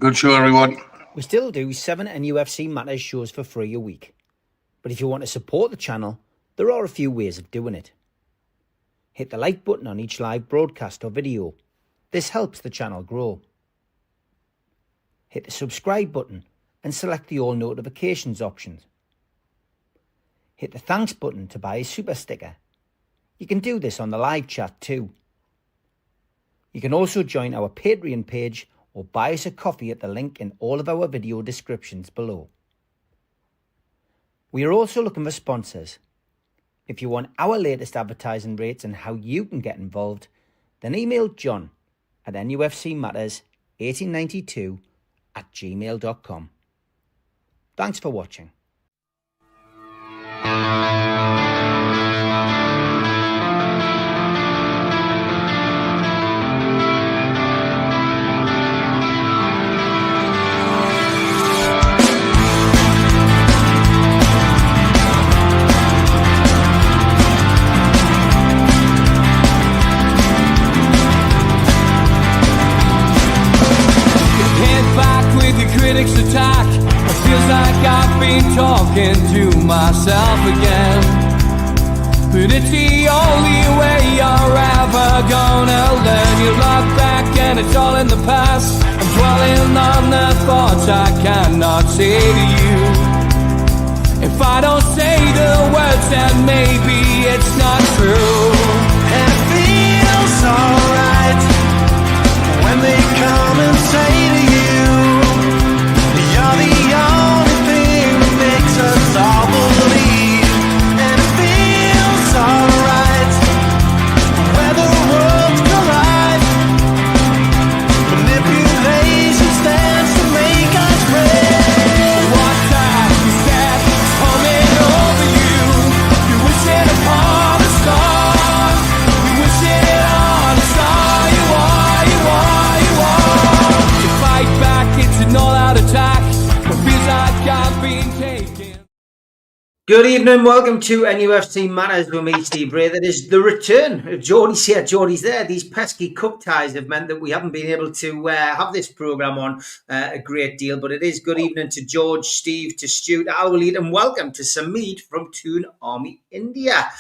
Good show, everyone. We still do 7 NUFC Matters shows for free a week. But if you want to support the channel, there are a few ways of doing it. Hit the like button on each live broadcast or video. This helps the channel grow. Hit the subscribe button and select the all notifications options. Hit the thanks button to buy a super sticker. You can do this on the live chat too. You can also join our Patreon page or buy us a coffee at the link in all of our video descriptions below. We are also looking for sponsors. If you want our latest advertising rates and how you can get involved, then email John at nufcmatters1892@gmail.com. Thanks for watching. Critics attack. It feels like I've been talking to myself again. But it's the only way you're ever gonna learn. You look back and it's all in the past. I'm dwelling on the thoughts I cannot say to you. If I don't say the words, then maybe it's not true. And it feels alright when they come and say to you, you're the only thing that makes us all believe. And it feels alright where the worlds collide. Manipulation stands to make us break. What time is that coming over you? You wish it upon a star. You wish it on a star. You are, you are, you are. To fight back, it's an all-out attack. Good evening, welcome to NUFC Matters with me, Steve Ray. That is the return of Geordies here, Geordies there. These pesky cup ties have meant that we haven't been able to have this programme on a great deal, but it is good evening to George, Steve, to Stuart, Al-Walid, and welcome to Samid from Toon Army India.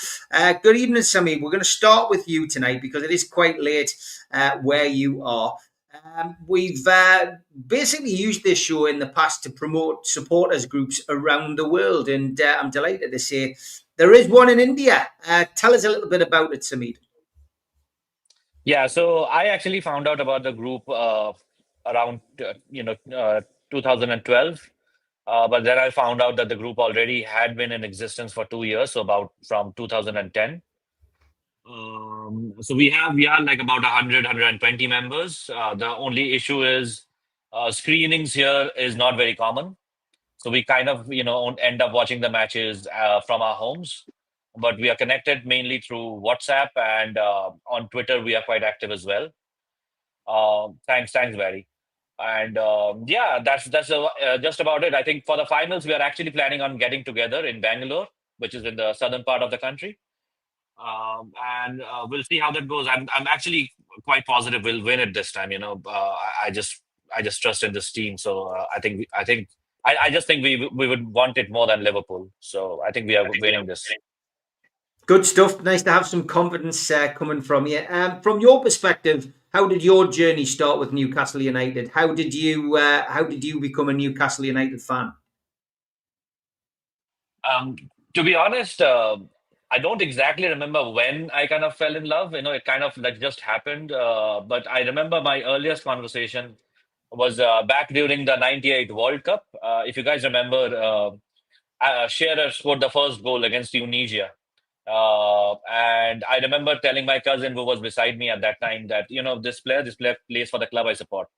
Good evening, Samid. We're going to start with you tonight because it is quite late where you are. We've basically used this show in the past to promote supporters groups around the world, and I'm delighted to say there is one in India. Tell us a little bit about it, Samid. Yeah, so I actually found out about the group around 2012, but then I found out that the group already had been in existence for 2 years, so about from 2010. So we are like about 100, 120 members. The only issue is screenings here is not very common. So we kind of, end up watching the matches from our homes. But we are connected mainly through WhatsApp, and on Twitter, we are quite active as well. Thanks, Barry. And that's just about it. I think for the finals, we are actually planning on getting together in Bangalore, which is in the southern part of the country. And we'll see how that goes. I'm actually quite positive we'll win it this time. I just trust in this team. So I just think we would want it more than Liverpool. So I think we are winning this. Good stuff. Nice to have some confidence coming from you. From your perspective, how did your journey start with Newcastle United? How did you become a Newcastle United fan? To be honest, I don't exactly remember when I kind of fell in love. It kind of like just happened. But I remember my earliest conversation was back during the '98 World Cup. If you guys remember, Shearer scored the first goal against Tunisia. And I remember telling my cousin who was beside me at that time that, this player plays for the club I support.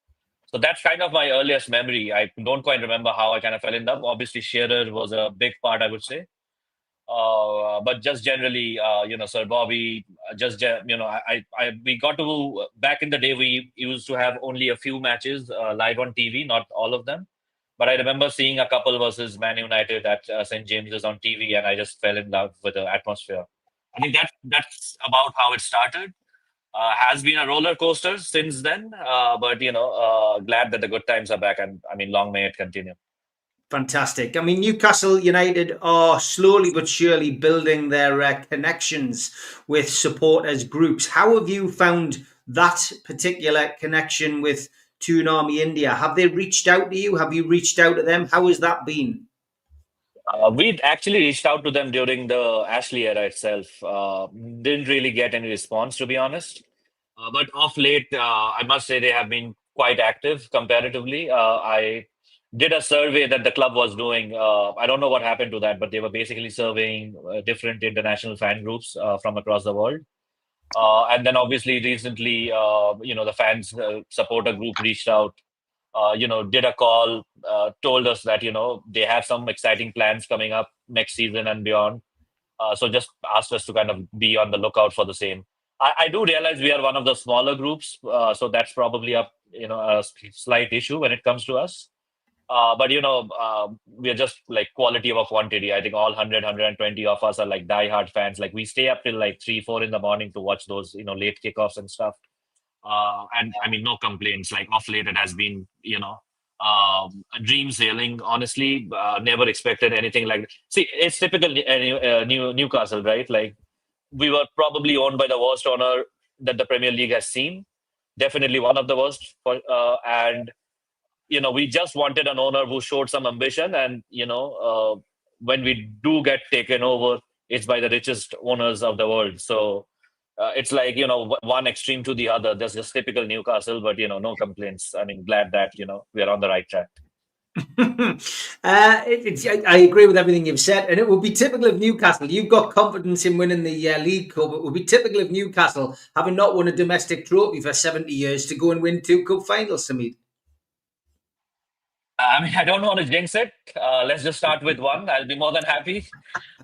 So that's kind of my earliest memory. I don't quite remember how I kind of fell in love. Obviously, Shearer was a big part, I would say. But just generally, Sir Bobby, we got to, back in the day, we used to have only a few matches live on TV, not all of them. But I remember seeing a couple versus Man United at St. James's on TV, and I just fell in love with the atmosphere. I think that's about how it started. Has been a roller coaster since then, but glad that the good times are back, and I mean, long may it continue. Fantastic. I mean, Newcastle United are slowly but surely building their connections with supporters groups. How have you found that particular connection with Toon Army India? Have they reached out to you? Have you reached out to them? How has that been? We'd actually reached out to them during the Ashley era itself. Didn't really get any response, to be honest. But of late, I must say they have been quite active comparatively. I did a survey that the club was doing. I don't know what happened to that, but they were basically surveying different international fan groups from across the world. And then obviously recently, the fans supporter group reached out, did a call, told us that, they have some exciting plans coming up next season and beyond. So just asked us to kind of be on the lookout for the same. I do realize we are one of the smaller groups, so that's probably a slight issue when it comes to us. But we are just like quality over quantity. I think all 100, 120 of us are like diehard fans. Like we stay up till like 3, 4 in the morning to watch those, late kickoffs and stuff. And I mean, no complaints. Like off late, it has been, a dream sailing. Honestly, never expected anything like. See, it's typical Newcastle, right? Like we were probably owned by the worst owner that the Premier League has seen. Definitely one of the worst. And we just wanted an owner who showed some ambition. And when we do get taken over, it's by the richest owners of the world. So. It's like, one extreme to the other. That's just typical Newcastle, but, no complaints. I mean, glad that, we are on the right track. I agree with everything you've said, and it would be typical of Newcastle. You've got confidence in winning the League Cup. It would be typical of Newcastle, having not won a domestic trophy for 70 years, to go and win 2 cup finals, Samir. I mean, I don't want to jinx it. Let's just start with one. I'll be more than happy.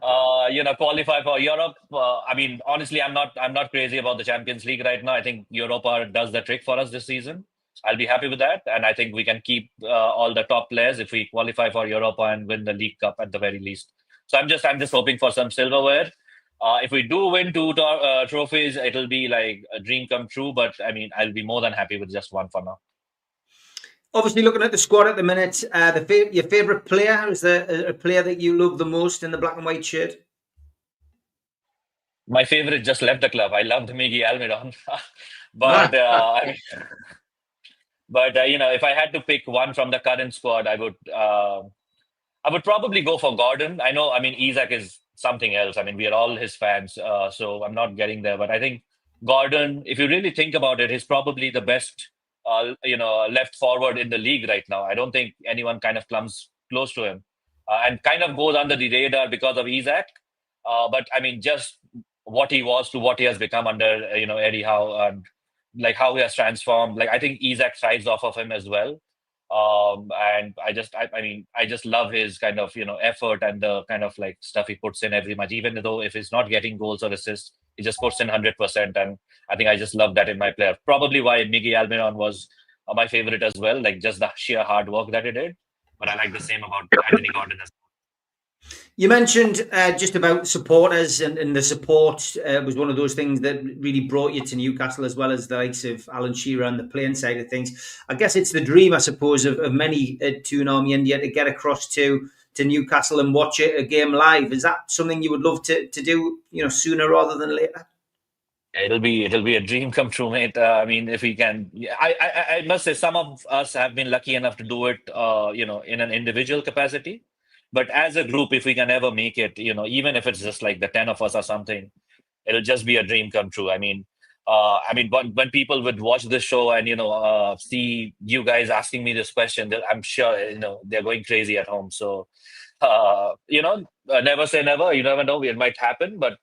Qualify for Europe. I mean, honestly, I'm not crazy about the Champions League right now. I think Europa does the trick for us this season. I'll be happy with that, and I think we can keep all the top players if we qualify for Europa and win the League Cup at the very least. So I'm just hoping for some silverware. If we do win 2 trophies, it'll be like a dream come true. But I mean, I'll be more than happy with just one for now. Obviously, looking at the squad at the minute, your favourite player, is there a player that you love the most in the black and white shirt? My favorite just left the club. I loved Miguel Almiron, but if I had to pick one from the current squad, I would probably go for Gordon. I know, I mean, Isaac is something else. I mean, we are all his fans, so I'm not getting there. But I think Gordon, if you really think about it, he's probably the best. Left forward in the league right now. I don't think anyone kind of comes close to him, and kind of goes under the radar because of Isaac. But I mean, just what he was to what he has become under Eddie Howe, and like how he has transformed. Like I think Isaac thrives off of him as well. And I just love his kind of effort and the kind of like stuff he puts in every match. Even though if he's not getting goals or assists, he just puts in 100%. And I think I just love that in my player. Probably why Miguel Almiron was my favorite as well. Like just the sheer hard work that he did. But I like the same about Anthony Gordon as well. You mentioned just about supporters, and the support was one of those things that really brought you to Newcastle, as well as the likes of Alan Shearer and the playing side of things. I guess it's the dream, I suppose, of many at Toon Army India to get across to Newcastle and watch a game live. Is that something you would love to do, sooner rather than later? It'll be a dream come true, mate. I mean, if we can, I must say, some of us have been lucky enough to do it, in an individual capacity. But as a group, if we can ever make it, even if it's just like the 10 of us or something, it'll just be a dream come true. I mean, when people would watch this show and see you guys asking me this question, I'm sure they're going crazy at home. So, never say never. You never know; it might happen. But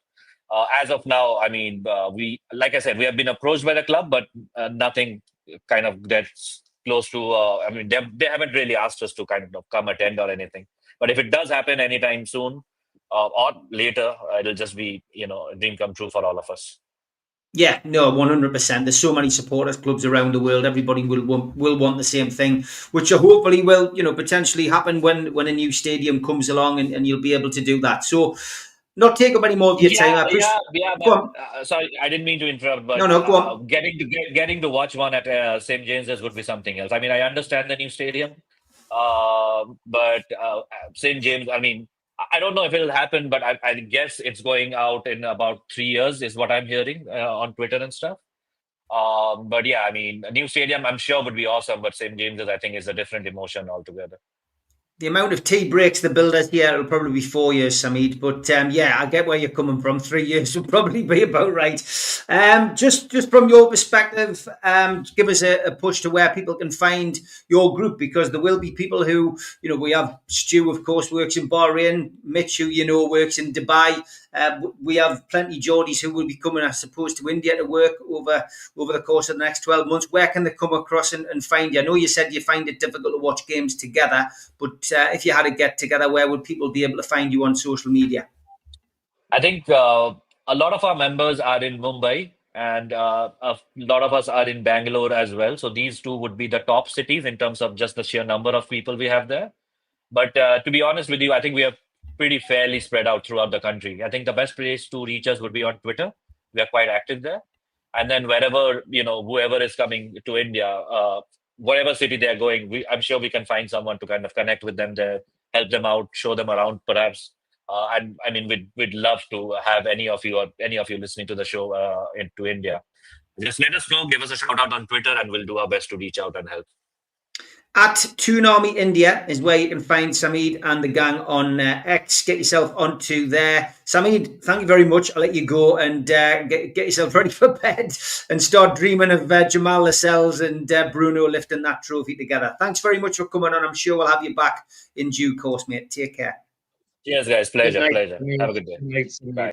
as of now, I mean, like I said, we have been approached by the club, but nothing kind of gets close to. I mean, they haven't really asked us to kind of come attend or anything. But if it does happen anytime soon or later, it'll just be, a dream come true for all of us. Yeah, no, 100%. There's so many supporters clubs around the world. Everybody will want the same thing, which hopefully will, potentially happen when a new stadium comes along, and you'll be able to do that. So not take up any more of your time. I appreciate. Go on. Sorry, I didn't mean to interrupt, but No, go on. getting to watch one at St James's would be something else. I mean, I understand the new stadium, but St James. I mean, I don't know if it'll happen, but I guess it's going out in about 3 years, is what I'm hearing on Twitter and stuff. But yeah, I mean, a new stadium, I'm sure would be awesome, but St James's, I think, is a different emotion altogether. The amount of tea breaks the builders here, it'll probably be 4 years, Samid. But yeah, I get where you're coming from. 3 years will probably be about right. Just from your perspective, give us a push to where people can find your group, because there will be people who, we have Stu, of course, works in Bahrain. Mitch, who works in Dubai. We have plenty Geordies who will be coming, I suppose, to India to work over the course of the next 12 months. Where can they come across and find you? I know you said you find it difficult to watch games together, but if you had a get together, where would people be able to find you on social media? I think a lot of our members are in Mumbai, and a lot of us are in Bangalore as well. So these two would be the top cities in terms of just the sheer number of people we have there. But to be honest with you, I think we are pretty fairly spread out throughout the country. I think the best place to reach us would be on Twitter. We are quite active there. And then wherever, whoever is coming to India, whatever city they're going, I'm sure we can find someone to kind of connect with them there, help them out, show them around perhaps. And I mean, we'd love to have any of you listening to the show into India. Just let us know, give us a shout out on Twitter, and we'll do our best to reach out and help. At Toon Army India is where you can find Samid and the gang on X. Get yourself onto there. Samid, thank you very much. I'll let you go and get yourself ready for bed and start dreaming of Jamal Lascelles and Bruno lifting that trophy together. Thanks very much for coming on. I'm sure we'll have you back in due course, mate. Take care. Cheers, guys. Pleasure. Have a good day. Bye.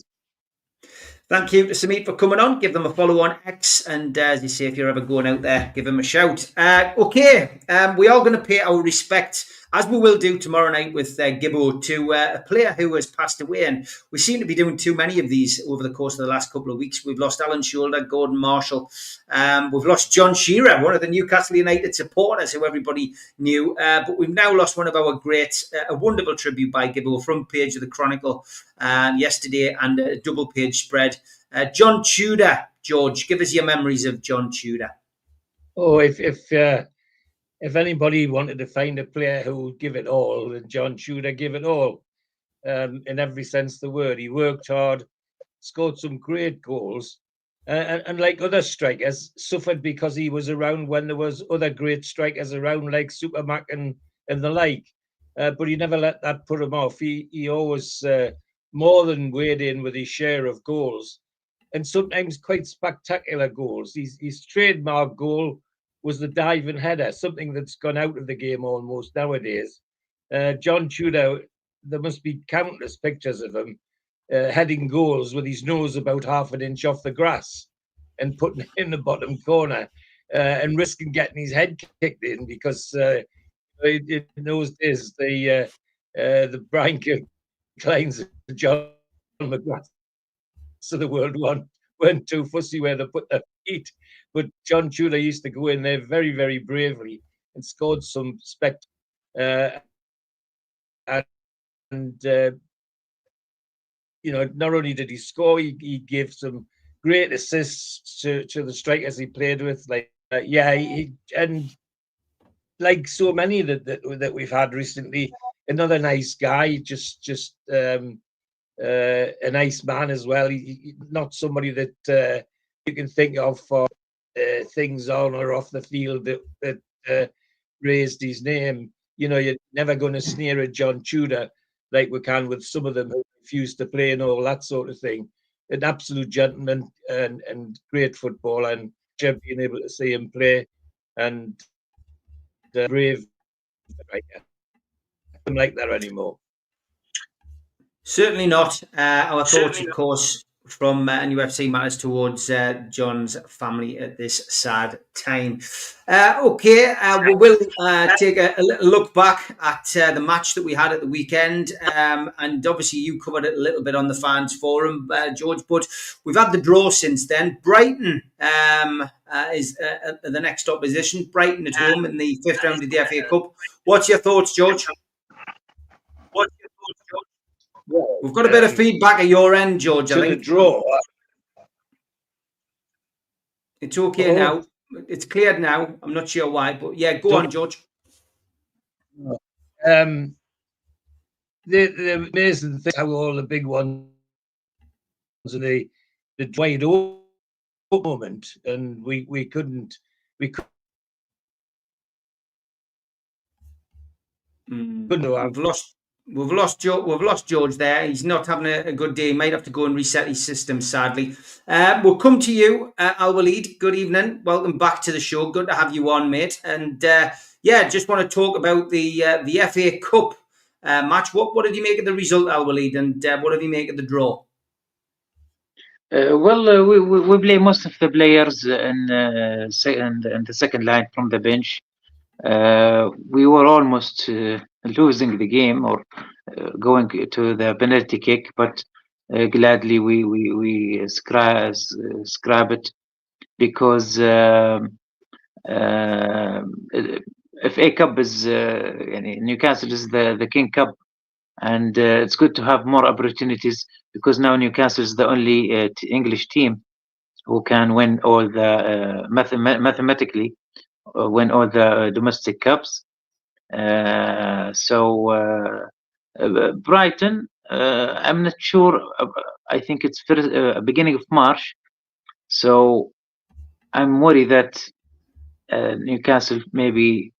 Thank you to Samit for coming on. Give them a follow on X. And as you say, if you're ever going out there, give them a shout. Okay, we are going to pay our respects, as we will do tomorrow night with Gibbo, to a player who has passed away. And we seem to be doing too many of these over the course of the last couple of weeks. We've lost Alan Shoulder, Gordon Marshall. We've lost John Shearer, one of the Newcastle United supporters who everybody knew. But we've now lost one of our greats, a wonderful tribute by Gibbo, front page of the Chronicle yesterday, and a double page spread. John Tudor, George, give us your memories of John Tudor. Oh, if anybody wanted to find a player who would give it all, then John Tudor gave it all, in every sense of the word. He worked hard, scored some great goals, and like other strikers, suffered because he was around when there was other great strikers around, like Supermac and the like. But he never let that put him off. He always more than weighed in with his share of goals, and sometimes quite spectacular goals. His trademark goal was the diving header, something that's gone out of the game almost nowadays. John Tudor, there must be countless pictures of him heading goals with his nose about half an inch off the grass and putting it in the bottom corner and risking getting his head kicked in, because in those days the Brian Kleins and John McGrath of the world weren't too fussy where they put their feet. But John Tudor used to go in there very, very bravely and scored some spectacular. Not only did he score, he gave some great assists to the strikers he played with. And like so many that we've had recently, another nice guy, just a nice man as well. He not somebody that you can think of for things on or off the field that raised his name. You're never going to sneer at John Tudor like we can with some of them who refuse to play and all that sort of thing. An absolute gentleman and great footballer, and just being able to see him play and brave. I don't like that anymore. Certainly not. Our thoughts, of course, from NUFC Matters towards John's family at this sad time. We will take a little look back at the match that we had at the weekend. And obviously you covered it a little bit on the fans forum, George, but we've had the draw since then. Brighton is the next opposition. Brighton at home in the fifth round of the FA Cup. What's your thoughts, George? We've got a bit of feedback at your end, George. I To the think draw. it's okay now. It's cleared now. I'm not sure why, but yeah, go on, George. The amazing thing how all the big ones are the wide open moment, and we couldn't. We've lost George there. He's not having a good day. He might have to go and reset his system, sadly. We'll come to you, Al-Walid. Good evening. Welcome back to the show. Good to have you on, mate. And just want to talk about the FA Cup match. What did you make of the result, Al-Walid? And what did you make of the draw? We play most of the players in the second line from the bench. We were almost losing the game or going to the penalty kick, but gladly we scrap it because FA Cup is Newcastle is the King Cup, and it's good to have more opportunities because now Newcastle is the only English team who can win all the mathematically win all the domestic cups. Brighton, I'm not sure. I think it's beginning of March. So I'm worried that Newcastle maybe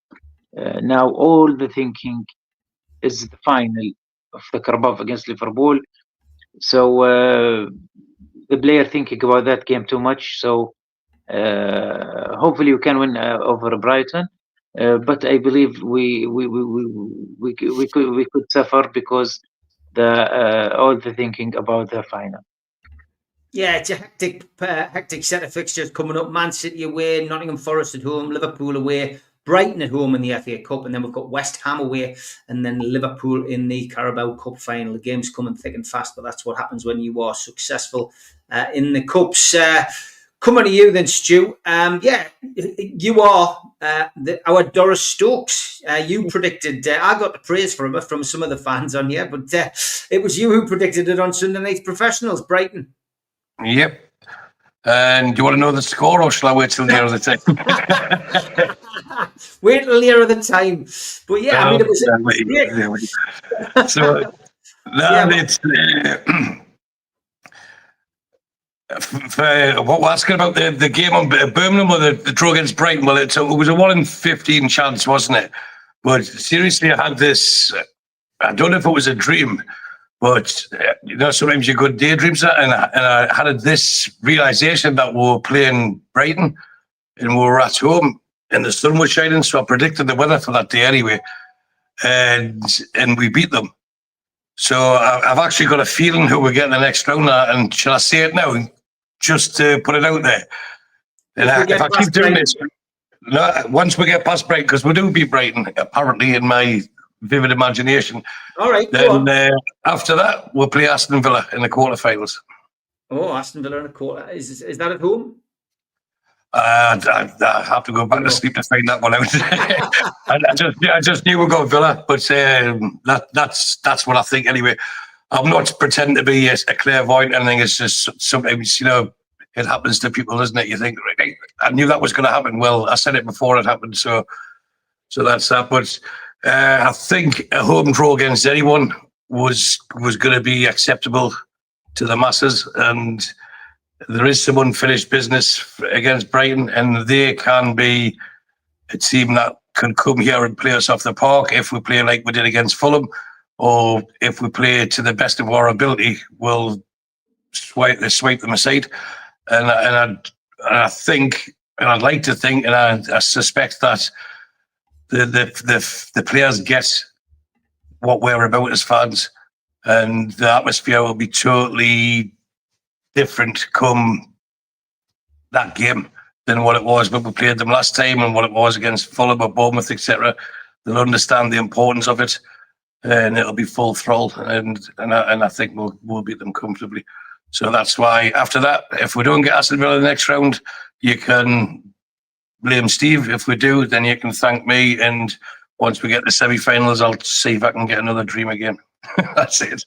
now all the thinking is the final of the Carabao against Liverpool. So the player thinking about that game too much. So hopefully we can win over Brighton. But I believe we could suffer because all the thinking about the final. Yeah, it's a hectic set of fixtures coming up. Man City away, Nottingham Forest at home, Liverpool away, Brighton at home in the FA Cup, and then we've got West Ham away, and then Liverpool in the Carabao Cup final. The game's coming thick and fast, but that's what happens when you are successful in the Cups. Coming to you then, Stu. You are our Doris Stokes. You predicted, I got the praise from some of the fans on here, but it was you who predicted it on Sunday Night's Professionals, Brighton. Yep. And do you want to know the score, or shall I wait till nearer the time? Wait till nearer the time. But yeah, I mean, it was great. So, it's... what we're asking about the game on Birmingham or the draw against Brighton, well, it was a 1 in 15 chance, wasn't it? But seriously, I had this, I don't know if it was a dream, but sometimes you go daydreams, and I had this realization that we were playing Brighton and we were at home and the sun was shining, so I predicted the weather for that day anyway, and we beat them. So I've actually got a feeling who we're getting the next round, and shall I say it now, just to put it out there? And if I keep doing this, once we get past Brighton, because we do beat Brighton, apparently, in my vivid imagination. All right, then after that, we'll play Aston Villa in the quarterfinals. Oh, Aston Villa in the quarter. Is that at home? I have to go back to sleep to find that one out. I just knew we'd go Villa, but that's what I think anyway. I'm not pretending to be a clairvoyant or anything. It's just sometimes, it happens to people, doesn't it? You think, right, I knew that was going to happen. Well, I said it before it happened, so that's that. But I think a home draw against anyone was going to be acceptable to the masses, and there is some unfinished business against Brighton, and they can be a team that can come here and play us off the park if we play like we did against Fulham, or if we play to the best of our ability, we'll swipe them aside. And I think, and I'd like to think, and I suspect that the players get what we're about as fans, and the atmosphere will be totally different come that game than what it was when we played them last time, and what it was against Fulham or Bournemouth, etc. They'll understand the importance of it, and it'll be full throttle, and I think we'll beat them comfortably. So that's why after that, if we don't get Aston Villa in the next round, you can blame Steve. If we do, then you can thank me. And once we get to semi-finals, I'll see if I can get another dream again. That's it.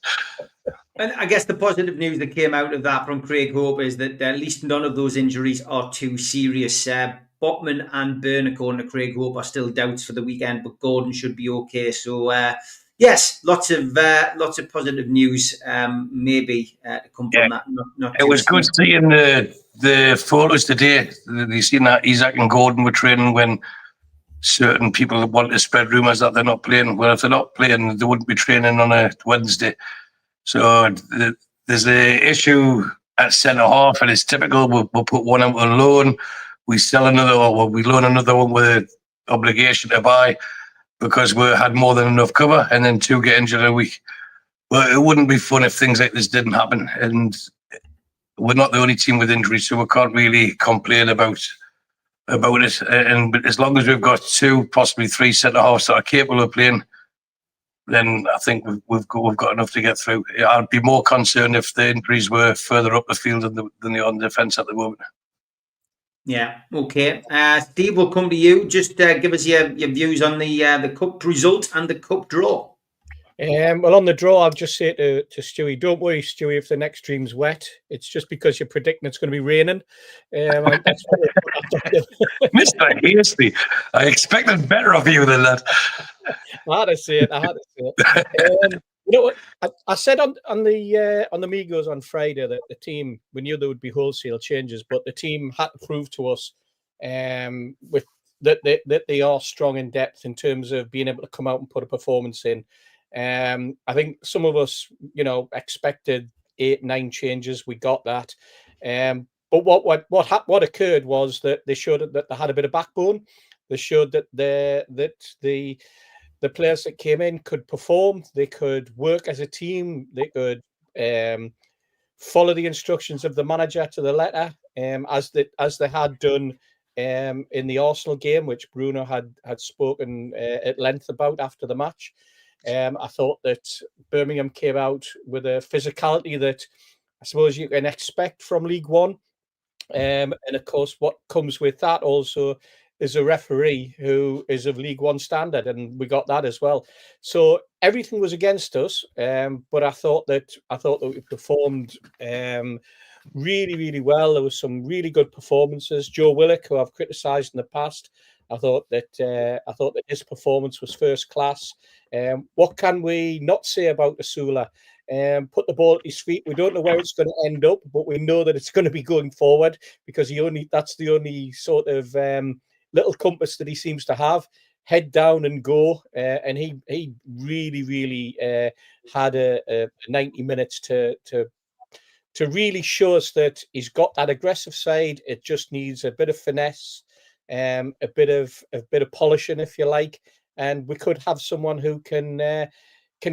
And I guess the positive news that came out of that from Craig Hope is that at least none of those injuries are too serious. Botman and Byrne, according to Craig Hope, are still doubts for the weekend, but Gordon should be okay. So yes, lots of positive news. Maybe to come from that. Not It too was good seeing the photos today. You seen that Isaac and Gordon were training when certain people want to spread rumours that they're not playing. Well, if they're not playing, they wouldn't be training on a Wednesday. So there's a issue at centre half, and it's typical. We'll put one out on loan, we sell another, or we loan another one with an obligation to buy because we had more than enough cover, and then two get injured a week. But it wouldn't be fun if things like this didn't happen. And we're not the only team with injuries, so we can't really complain about it. And as long as we've got two, possibly three centre halves that are capable of playing, then I think we've got enough to get through. I'd be more concerned if the injuries were further up the field than they are on defence at the moment. Yeah, okay. Steve, we'll come to you. Just give us your views on the cup result and the cup draw. Well, on the draw, I'll just say to Stewie, don't worry, Stewie, if the next stream's wet. It's just because you're predicting it's going to be raining. Mr. Hasty, I expected better of you than that. I had to say it. You know what? I said on the Migos on Friday that the team, we knew there would be wholesale changes, but the team had to prove to us with that they are strong in depth in terms of being able to come out and put a performance in. I think some of us, expected 8-9 changes. We got that. But what occurred was that they showed that they had a bit of backbone. They showed that the players that came in could perform. They could work as a team. They could follow the instructions of the manager to the letter, as they had done in the Arsenal game, which Bruno had spoken at length about after the match. I thought that Birmingham came out with a physicality that I suppose you can expect from League One. And of course, what comes with that also is a referee who is of League One standard, and we got that as well. So everything was against us, but I thought that we performed really, really well. There was some really good performances. Joe Willock, who I've criticised in the past, I thought that his performance was first class. What can we not say about Asula? Put the ball at his feet. We don't know where it's going to end up, but we know that it's going to be going forward because that's the only sort of little compass that he seems to have. Head down and go. And he really, really had a 90 minutes to really show us that he's got that aggressive side. It just needs a bit of finesse, a bit of polishing, if you like, and we could have someone who can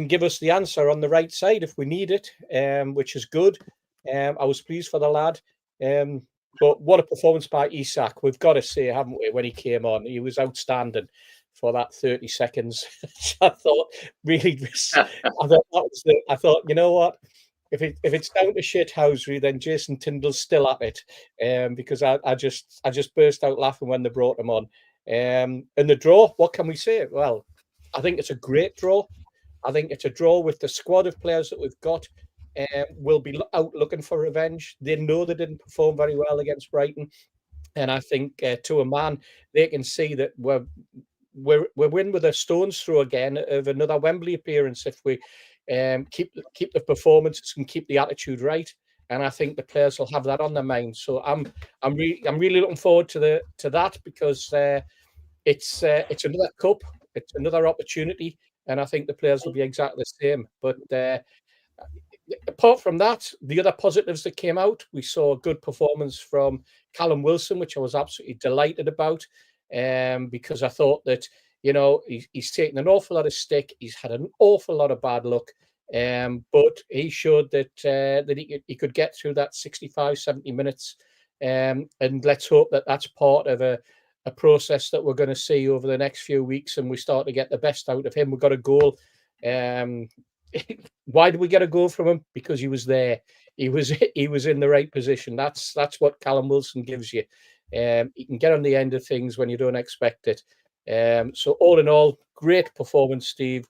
give us the answer on the right side if we need it, which is good. I was pleased for the lad. But what a performance by Isak. We've got to say, haven't we, when he came on? He was outstanding for that 30 seconds. I thought, really, I thought, you know what? If it's down to shithousery, then Jason Tyndall's still at it. Because I just burst out laughing when they brought him on. And the draw, what can we say? Well, I think it's a great draw. I think it's a draw with the squad of players that we've got. We'll be out looking for revenge. They know they didn't perform very well against Brighton, and I think to a man they can see that we're in with a stone's throw again of another Wembley appearance if we keep the performances and keep the attitude right. And I think the players will have that on their mind. So I'm really looking forward to that because it's another cup, it's another opportunity, and I think the players will be exactly the same. But apart from that, the other positives that came out, we saw a good performance from Callum Wilson, which I was absolutely delighted about, because I thought that, he's taken an awful lot of stick. He's had an awful lot of bad luck, but he showed that he could get through that 65, 70 minutes. And let's hope that that's part of a process that we're going to see over the next few weeks, and we start to get the best out of him. We got a goal. Why did we get a goal from him? Because he was there. He was in the right position. That's what Callum Wilson gives you. He can get on the end of things when you don't expect it. So all in all, great performance, Steve.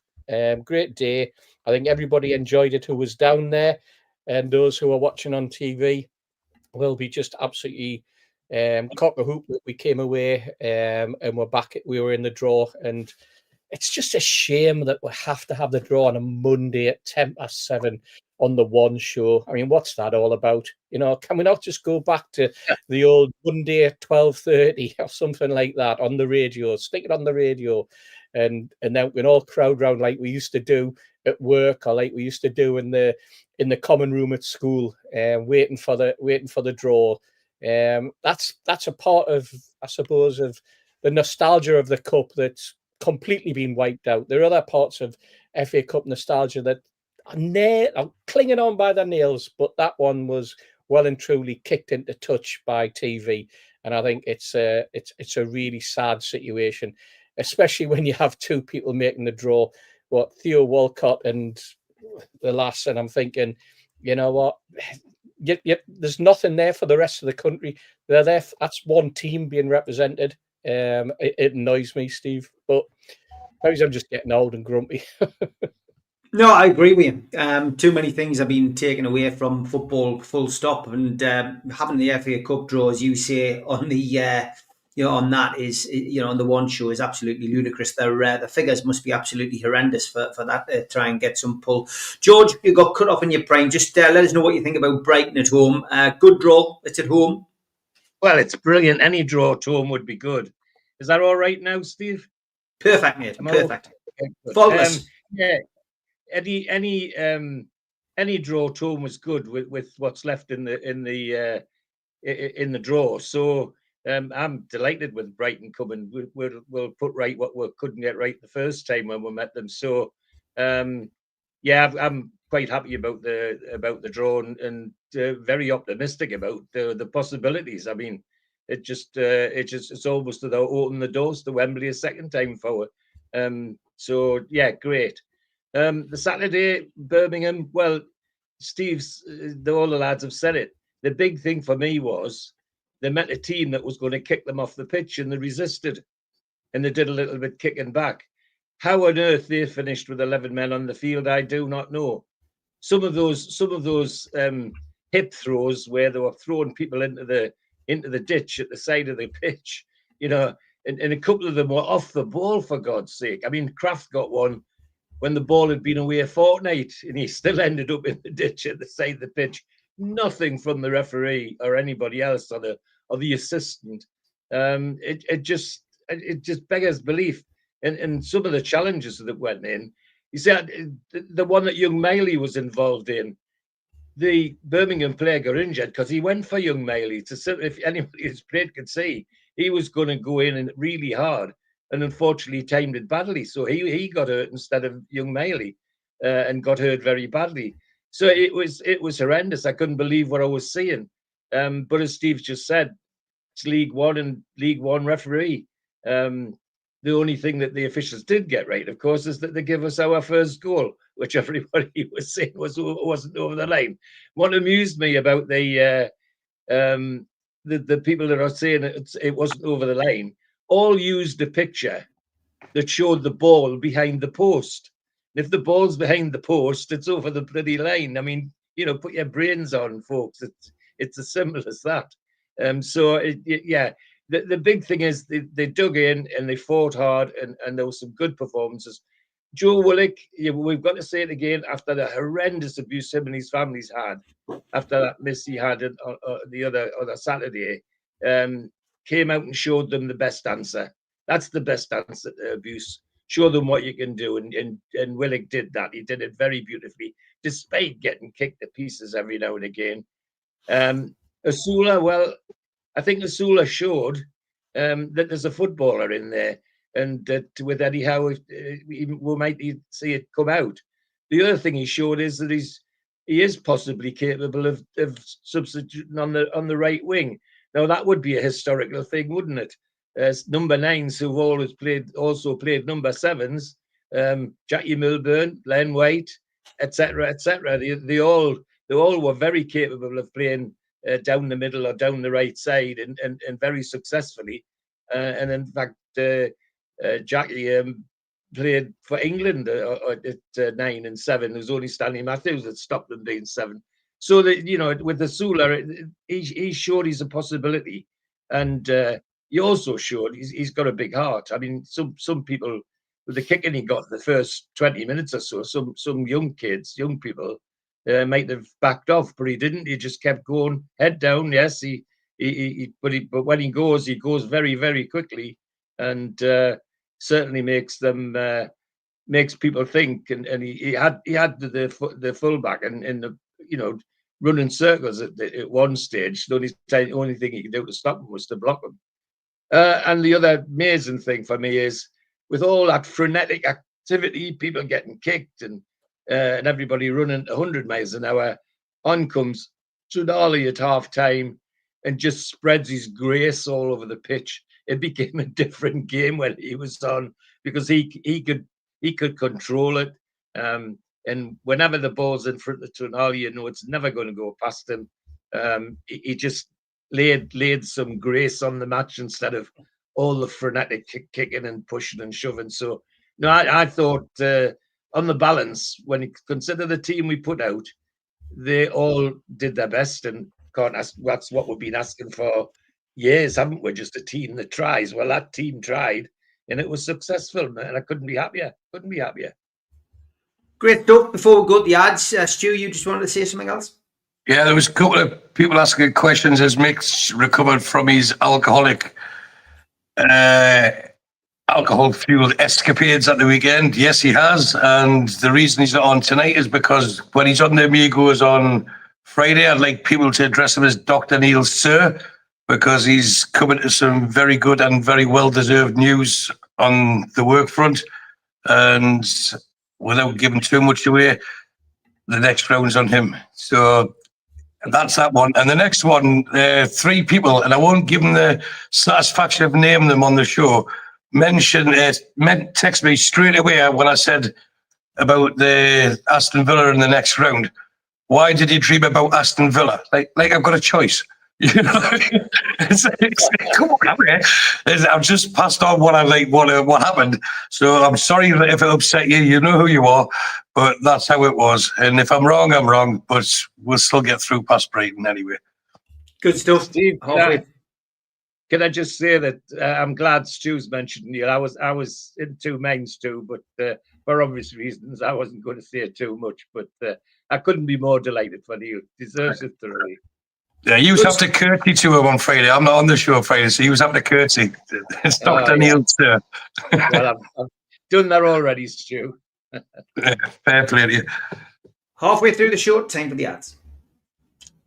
Great day. I think everybody enjoyed it who was down there, and those who are watching on TV will be just absolutely cock a hoop that we came away and we're back. We were in the draw, and it's just a shame that we have to have the draw on a Monday at 7:10 on the One show. I mean, what's that all about? You know, can we not just go back to the old Monday at 12:30 or something like that on the radio? Stick it on the radio, and then we can all crowd round like we used to do at work, or like we used to do in the common room at school, waiting for the draw. That's a part of, I suppose, of the nostalgia of the cup that's completely been wiped out. There are other parts of FA Cup nostalgia that are clinging on by their nails, but that one was well and truly kicked into touch by TV, and I think it's a really sad situation, especially when you have two people making the draw, Theo Walcott and the lass, and I'm thinking, you know what, there's nothing there for the rest of the country. They're there. That's one team being represented. It annoys me, Steve, but maybe I'm just getting old and grumpy. No, I agree with you. Too many things have been taken away from football, full stop, and having the FA Cup draw, as you say, on the on that is, on the One show is absolutely ludicrous. The figures must be absolutely horrendous for that to try and get some pull. George, you got cut off in your prime. Just let us know what you think about Brighton at home. Good draw. It's at home. Well, it's brilliant. Any draw at home would be good. Is that all right now, Steve? Perfect, mate. Perfect. Faultless. Yeah. Any draw at home was good with what's left in the draw. So I'm delighted with Brighton coming. We'll put right what we couldn't get right the first time when we met them. So I'm quite happy about the draw and very optimistic about the possibilities. I mean, it's almost to open the doors to Wembley a second time forward. So yeah, great. The Saturday, Birmingham, well, all the lads have said it. The big thing for me was they met a team that was going to kick them off the pitch, and they resisted, and they did a little bit kicking back. How on earth they finished with 11 men on the field, I do not know. Some of those hip throws where they were throwing people into the ditch at the side of the pitch, and a couple of them were off the ball, for God's sake. I mean, Kraft got one when the ball had been away a fortnight, and he still ended up in the ditch at the side of the pitch. Nothing from the referee or anybody else or the assistant. It just beggars belief. And some of the challenges that went in. You see, the one that young Miley was involved in, the Birmingham player got injured because he went for young Miley. If anybody who's played could see, he was going to go in and really hard. And unfortunately, timed it badly. So he got hurt instead of young Miley, and got hurt very badly. So it was horrendous. I couldn't believe what I was seeing. But as Steve just said, it's League One and League One referee. The only thing that the officials did get right, of course, is that they give us our first goal, which everybody was saying wasn't over the line. What amused me about the people that are saying it wasn't over the line all used a picture that showed the ball behind the post. And if the ball's behind the post, it's over the bloody line. I mean, put your brains on, folks. It's as simple as that. The big thing is they dug in and they fought hard, and there were some good performances. Joe Willock, we've got to say it again, after the horrendous abuse him and his family's had, after that miss he had on the other Saturday, came out and showed them the best answer. That's the best answer to abuse. Show them what you can do. And Willock did that. He did it very beautifully, despite getting kicked to pieces every now and again. Asula, well, I think Asula showed that there's a footballer in there, and that with Eddie Howe, we might see it come out. The other thing he showed is that he is possibly capable of substituting on the right wing. Now that would be a historical thing, wouldn't it? As number 9s who've also played number 7s, Jackie Milburn, Len White, etc., etc. They all were very capable of playing down the middle or down the right side, and very successfully. And in fact, Jackie played for England at 9 and 7. There was only Stanley Matthews that stopped them being 7. So that, you know, with the Sula, he showed he's a possibility, and he also showed he's got a big heart. I mean, some people with the kicking he got the first 20 minutes or so, some young people might have backed off, but he didn't. He just kept going, head down. Yes, but when he goes very, very quickly, and certainly makes people think. And he had the fullback and the, you know, running circles at one stage. The only thing he could do to stop him was to block him. And the other amazing thing for me is, with all that frenetic activity, people getting kicked and everybody running 100 miles an hour, on comes Toon Army at half time and just spreads his grace all over the pitch. It became a different game when he was on, because he could control it. And whenever the ball's in front of Toon Army, you know it's never going to go past him. He just laid some grace on the match instead of all the frenetic kicking and pushing and shoving. So, no, I thought on the balance, when you consider the team we put out, they all did their best, and that's what we've been asking for years, haven't we? Just a team that tries. Well, that team tried, and it was successful, and I couldn't be happier. Great stuff. Before we go to the ads, Stu, you just wanted to say something else? Yeah, there was a couple of people asking questions. Has Mick's recovered from his alcohol-fueled escapades at the weekend? Yes, he has. And the reason he's not on tonight is because when he's on the Amigos on Friday, I'd like people to address him as Dr. Neil Sir, because he's coming to some very good and very well-deserved news on the work front. And without giving too much away, the next round's on him. So that's that one. And the next one, 3 people, and I won't give them the satisfaction of naming them on the show, text me straight away when I said about the Aston Villa in the next round. Why did you dream about Aston Villa? Like I've got a choice. You know, come on, I've just passed on what happened. So I'm sorry if it upset you. You know who you are, but that's how it was. And if I'm wrong, I'm wrong. But we'll still get through past Brighton anyway. Good stuff, Steve. Can I just say that I'm glad Stu's mentioned you. I was in 2 minds too, but for obvious reasons, I wasn't going to say too much. But I couldn't be more delighted for you. Deserves it thoroughly. Yeah, you was having to curtsy to him on Friday. I'm not on the show Friday, so he was having to curtsy. It's Dr. Neil, sir. Well, I've done that already, Stu. Fair play to you. Halfway through the show, time for the ads.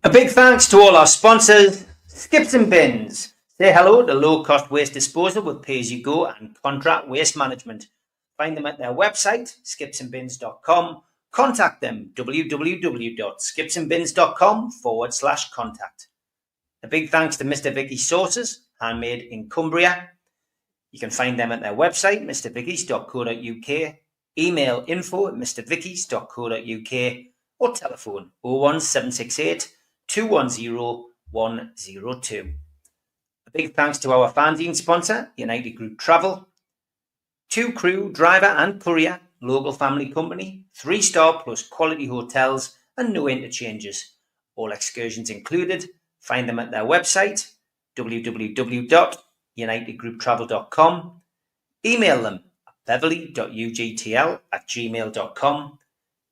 A big thanks to all our sponsors, Skips and Bins. Say hello to low-cost waste disposal with pay-as-you-go and contract waste management. Find them at their website, skipsandbins.com. Contact them, www.skipsandbins.com/contact. A big thanks to Mr. Vicky's Sauces, handmade in Cumbria. You can find them at their website, mrvickies.co.uk, email info@mrvickies.co.uk, or telephone 01768 210 102. A big thanks to our fanzine sponsor, United Group Travel. 2 crew, driver and courier, local family company, 3-star plus quality hotels and no interchanges. All excursions included. Find them at their website, www.unitedgrouptravel.com. Email them at beverly.ugtl@gmail.com.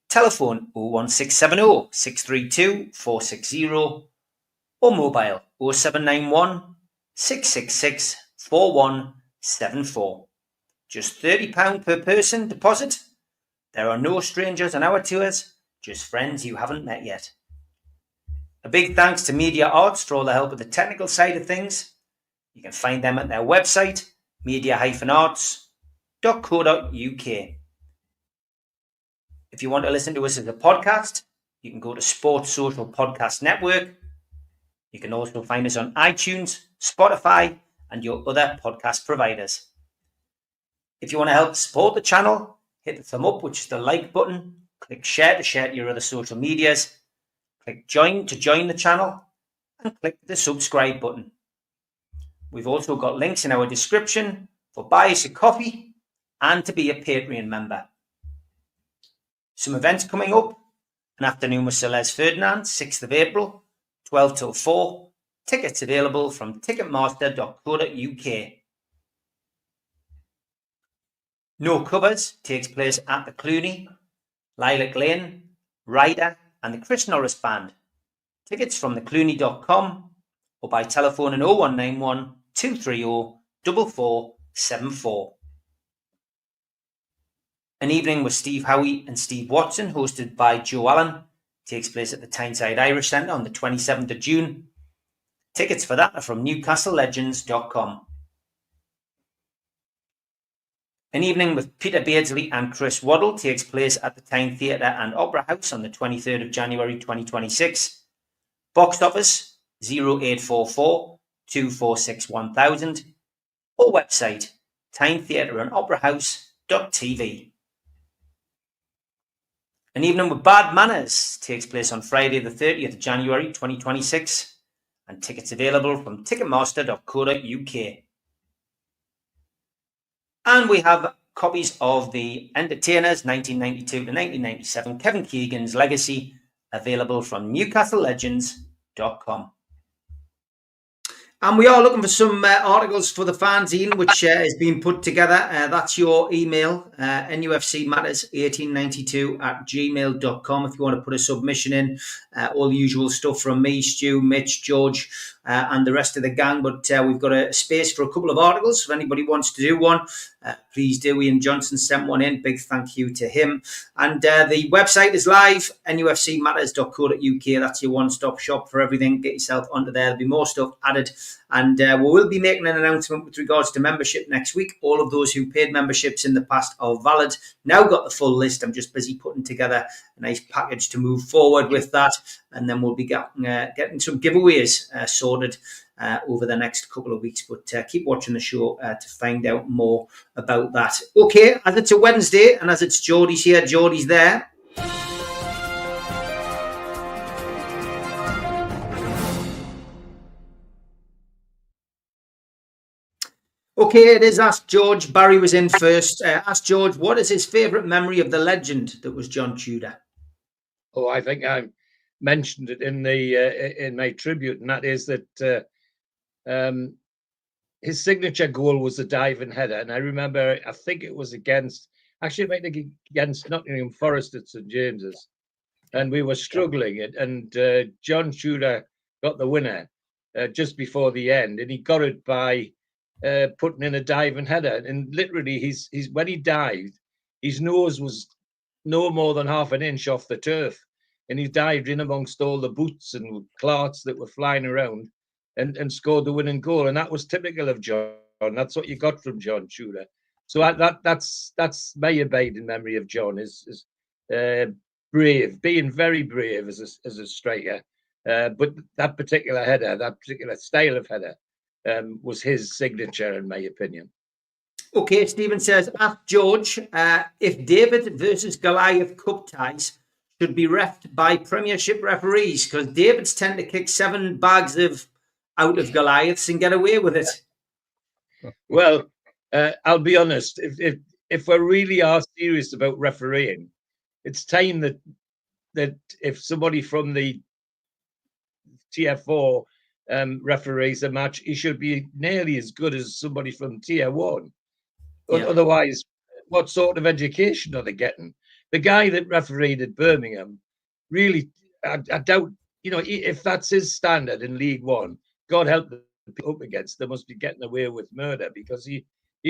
Telephone 01670 632 460 or mobile 0791 666 4174. Just £30 per person deposit. There are no strangers on our tours, just friends you haven't met yet. A big thanks to Media Arts for all the help with the technical side of things. You can find them at their website, media-arts.co.uk. If you want to listen to us as a podcast, you can go to Sports Social Podcast Network. You can also find us on iTunes, Spotify, and your other podcast providers. If you want to help support the channel, hit the thumb up, which is the like button. Click share to share to your other social medias. Click join to join the channel. And click the subscribe button. We've also got links in our description for buy us a coffee and to be a Patreon member. Some events coming up: an afternoon with Sir Les Ferdinand, 6th of April, 12 till 4. Tickets available from ticketmaster.co.uk. No Covers takes place at the Clooney, Lilac Lane, Ryder and the Chris Norris Band. Tickets from theclooney.com or by telephoning 0191 230 4474. An evening with Steve Howie and Steve Watson, hosted by Joe Allen, takes place at the Tyneside Irish Centre on the 27th of June. Tickets for that are from newcastlelegends.com. An evening with Peter Beardsley and Chris Waddle takes place at the Tyne Theatre and Opera House on the 23rd of January 2026. Box office 0844 246 1000 or website tynetheatreandoperahouse.tv. An evening with Bad Manners takes place on Friday the 30th of January 2026 and tickets available from ticketmaster.co.uk. And we have copies of The Entertainers 1992 to 1997, Kevin Keegan's Legacy, available from newcastlelegends.com. And we are looking for some articles for the fanzine, which has been put together. That's your email, nufcmatters1892@gmail.com. If you want to put a submission in, all the usual stuff from me, Stu, Mitch, George, and the rest of the gang. But we've got a space for a couple of articles. If anybody wants to do one, please do. Ian Johnson sent one in. Big thank you to him. And the website is live, nufcmatters.co.uk. That's your one-stop shop for everything. Get yourself onto there. There'll be more stuff added. And we will be making an announcement with regards to membership next week. All of those who paid memberships in the past are valid. Now got the full list. I'm just busy putting together a nice package to move forward with that. And then we'll be getting some giveaways sorted over the next couple of weeks. But keep watching the show to find out more about that. Okay, as it's a Wednesday and as it's Geordies here, Geordies there. Okay, it is Ask George. Barry was in first. Ask George, what is his favourite memory of the legend that was John Tudor? Oh, I think I mentioned it in my tribute, and that is that his signature goal was a diving header. And I remember, I think it was against Nottingham Forest at St James's, and we were struggling, and John Tudor got the winner just before the end, and he got it by putting in a diving header. And literally, he's when he dived, his nose was no more than half an inch off the turf, and he dived in amongst all the boots and clarts that were flying around and scored the winning goal. And that was typical of John. That's what you got from John Tudor. So that's my abiding memory of John, is brave, being very brave as a striker. But that particular header, that particular style of header, was his signature, in my opinion. Okay, Stephen says, ask George if David versus Goliath cup ties should be reffed by Premiership referees, because David's tend to kick 7 bags out of Goliaths and get away with it. Well, I'll be honest. If we really are serious about refereeing, it's time that if somebody from the Tier 4 referees a match, he should be nearly as good as somebody from Tier 1. Yeah. Otherwise, what sort of education are they getting? The guy that refereed at Birmingham, really, I doubt, if that's his standard in League One, God help the people up against, they must be getting away with murder, because he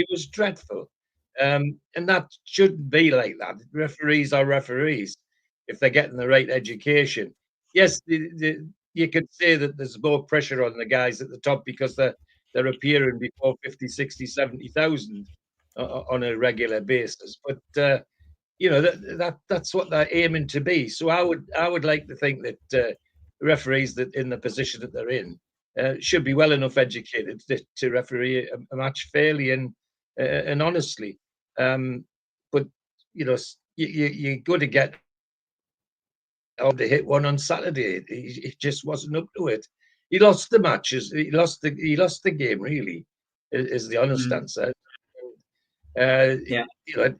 was dreadful. And that shouldn't be like that. Referees are referees if they're getting the right education. Yes, you could say that there's more pressure on the guys at the top because they're appearing before 50, 60, 70,000 on a regular basis. But that's what they're aiming to be. So I would like to think that referees that in the position that they're in should be well enough educated to referee a match fairly and honestly. But you're going to get to hit one on Saturday. He just wasn't up to it. He lost the matches. He lost the game. Really, is the honest answer. You know,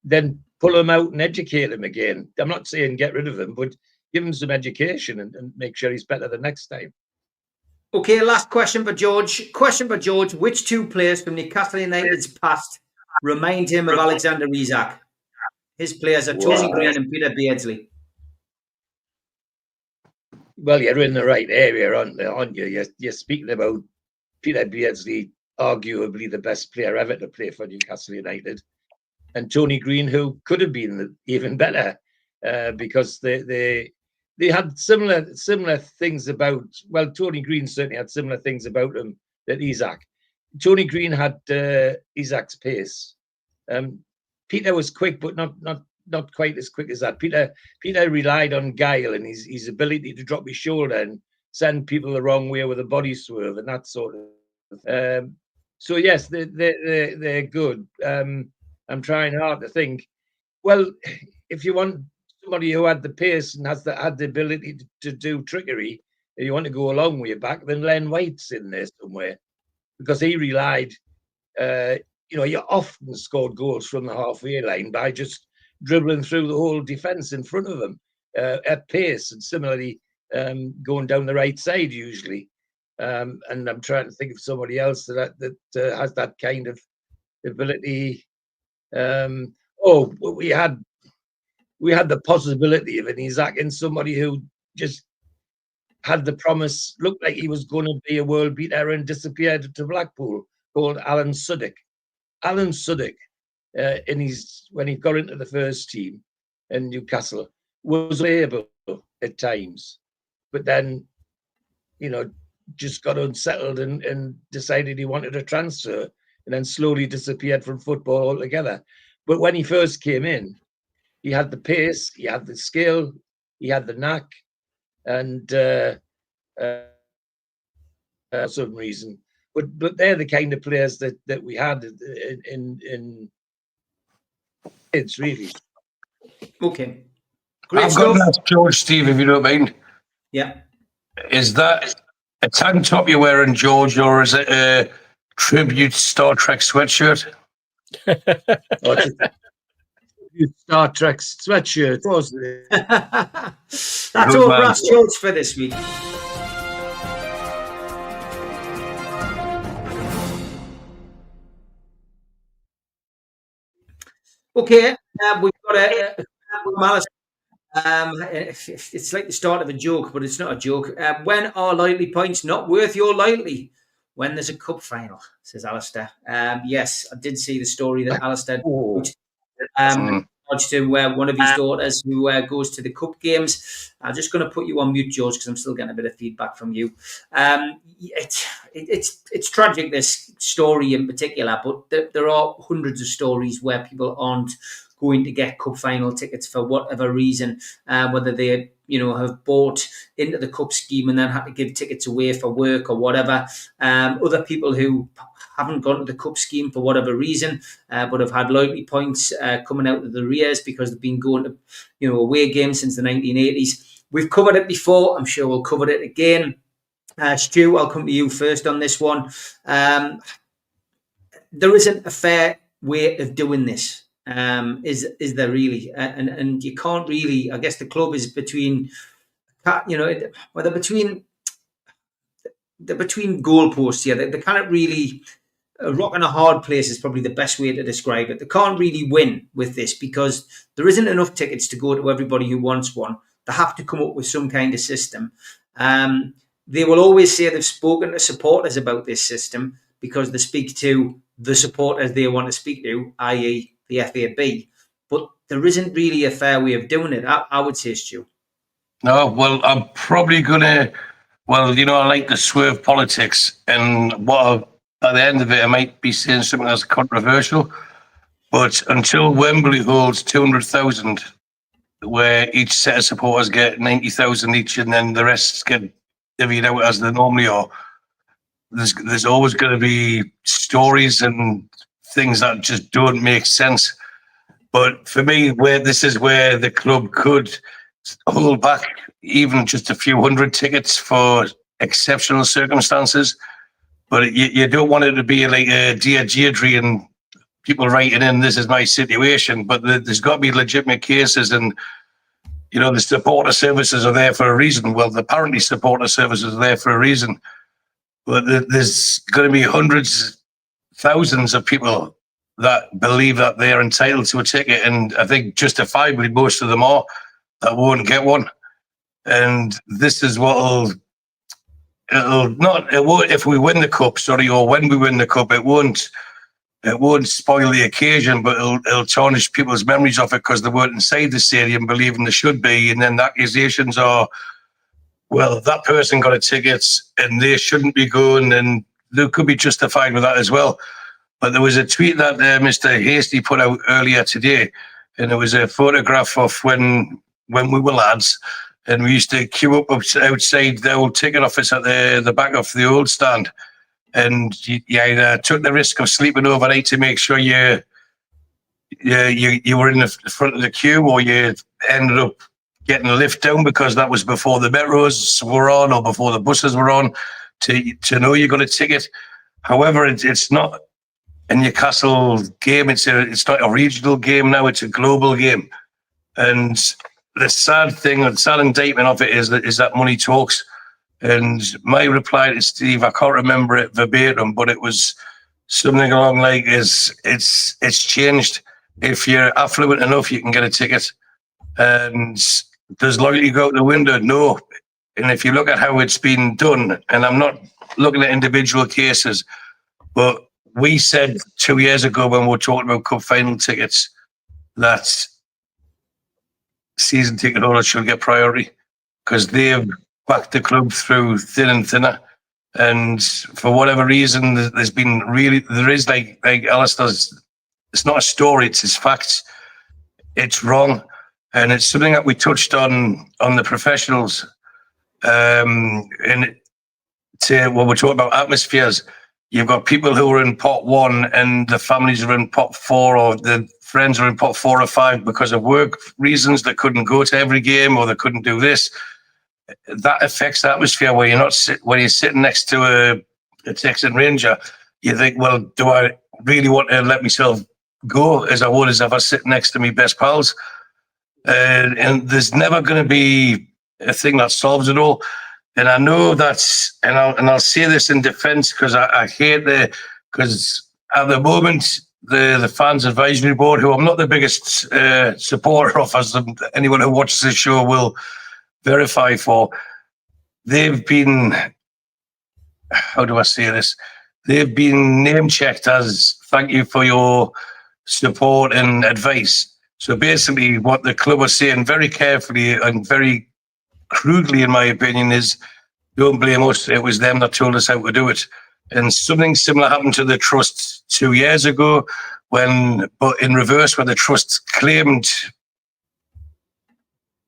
then pull them out and educate them again. I'm not saying get rid of them, but give him some education and make sure he's better the next time. Okay, last question for George. Question for George. Which two players from Newcastle United's past remind him of Alexander Isak? His players are Tony Green and Peter Beardsley. Well, you're in the right area, aren't you? You're speaking about Peter Beardsley, arguably the best player ever to play for Newcastle United, and Tony Green, who could have been even better, because they had similar things about. Well, Tony Green certainly had similar things about him that Isak. Tony Green had Isak's pace. Peter was quick, but not quite as quick as that. Peter relied on guile and his ability to drop his shoulder and send people the wrong way with a body swerve and that sort of. So yes, they're good. I'm trying hard to think. Well, if you want somebody who had the pace and had the ability to do trickery, and you want to go a long way back, then Len White's in there somewhere, because he relied. You often scored goals from the halfway line by just dribbling through the whole defence in front of them at pace, and similarly going down the right side usually. And I'm trying to think of somebody else that has that kind of ability. We had the possibility of an Isak in somebody who just had the promise, looked like he was going to be a world beater and disappeared to Blackpool, called Alan Suddick. Alan Suddick, when he got into the first team in Newcastle, was able at times, but then, just got unsettled and decided he wanted a transfer, and then slowly disappeared from football altogether. But when he first came in, he had the pace, he had the skill, he had the knack, and for some reason. But they're the kind of players that we had in kids, really. Okay. Great I've stuff. got to ask George, Steve, if you don't mind. Yeah. Is that a tank top you're wearing, George, or is it a tribute Star Trek sweatshirt? Star Trek sweatshirt, wasn't it? That's all for us, George, for this week. Okay, we've got a malice. It's like the start of a joke, but it's not a joke. When are loyalty points not worth your loyalty? When there's a cup final, says Alistair. Yes, I did see the story that Alistair to one of his daughters who goes to the cup games. I'm just going to put you on mute, George, because I'm still getting a bit of feedback from you. It's tragic, this story in particular, but there are hundreds of stories where people aren't going to get cup final tickets for whatever reason, whether they have bought into the cup scheme and then had to give tickets away for work or whatever. Other people who haven't gone to the cup scheme for whatever reason, but have had loyalty points coming out of the rears because they've been going to away games since the 1980s. We've covered it before. I'm sure we'll cover it again. Stu, I'll come to you first on this one. There isn't a fair way of doing this. Is there really? And you can't really. I guess the club is between between goalposts here. They can't really. A rock and a hard place is probably the best way to describe it. They can't really win with this because there isn't enough tickets to go to everybody who wants one. They have to come up with some kind of system. They will always say they've spoken to supporters about this system because they speak to the supporters they want to speak to, i.e. the FAB. But there isn't really a fair way of doing it, I would say, Stu. No, well, I'm probably going to... Well, I like to swerve politics, and at the end of it, I might be saying something that's controversial, but until Wembley holds 200,000, where each set of supporters get 90,000 each, and then the rest get divvied out as they normally are, there's always going to be stories and things that just don't make sense. But for me, this is where the club could hold back even just a few hundred tickets for exceptional circumstances. But you don't want it to be like a Dear Deirdre and people writing in, this is my situation, but there's got to be legitimate cases, and the supporter services are there for a reason. Well, apparently supporter services are there for a reason, but there's going to be hundreds, thousands of people that believe that they're entitled to a ticket, and I think justifiably most of them are, that won't get one. And this is what if we win the cup, or when we win the cup, it won't spoil the occasion, but it'll tarnish people's memories of it because they weren't inside the stadium believing they should be, and then the accusations are, well, that person got a ticket and they shouldn't be going, and they could be justified with that as well. But there was a tweet that Mr. Hasty put out earlier today, and it was a photograph of when we were lads, and we used to queue up outside the old ticket office at the back of the old stand, and you either took the risk of sleeping overnight to make sure you were in the front of the queue, or you ended up getting a lift down because that was before the metros were on or before the buses were on to know you got a ticket. However, it's not a Newcastle game. It's not a regional game now. It's a global game, and the sad indictment of it is that money talks. And my reply to Steve, I can't remember it verbatim, but it was something along like it's changed. If you're affluent enough, you can get a ticket. And does loyalty go out the window? No. And if you look at how it's been done, and I'm not looking at individual cases, but we said 2 years ago when we were talking about cup final tickets that season ticket holders should get priority because they've backed the club through thin and thinner. And for whatever reason, there is like Alistair's, it's not a story, it's facts. It's wrong. And it's something that we touched on the professionals. When we're talking about atmospheres, you've got people who are in pot 1 and the families are in pot 4, or the friends are in pot 4 or 5 because of work reasons. They couldn't go to every game, or they couldn't do this. That affects the atmosphere where when you're sitting next to a Texan Ranger, you think, well, do I really want to let myself go as I would as if I sit next to my best pals? And there's never going to be a thing that solves it all. And I know that's, and I'll say this in defence because I hate because at the moment, the Fans Advisory Board, who I'm not the biggest supporter of, as anyone who watches this show will verify for, they've been, how do I say this? They've been name-checked as thank you for your support and advice. So basically what the club are saying very carefully and very crudely, in my opinion, is don't blame us. It was them that told us how to do it. And something similar happened to the trust 2 years ago but in reverse, when the trust claimed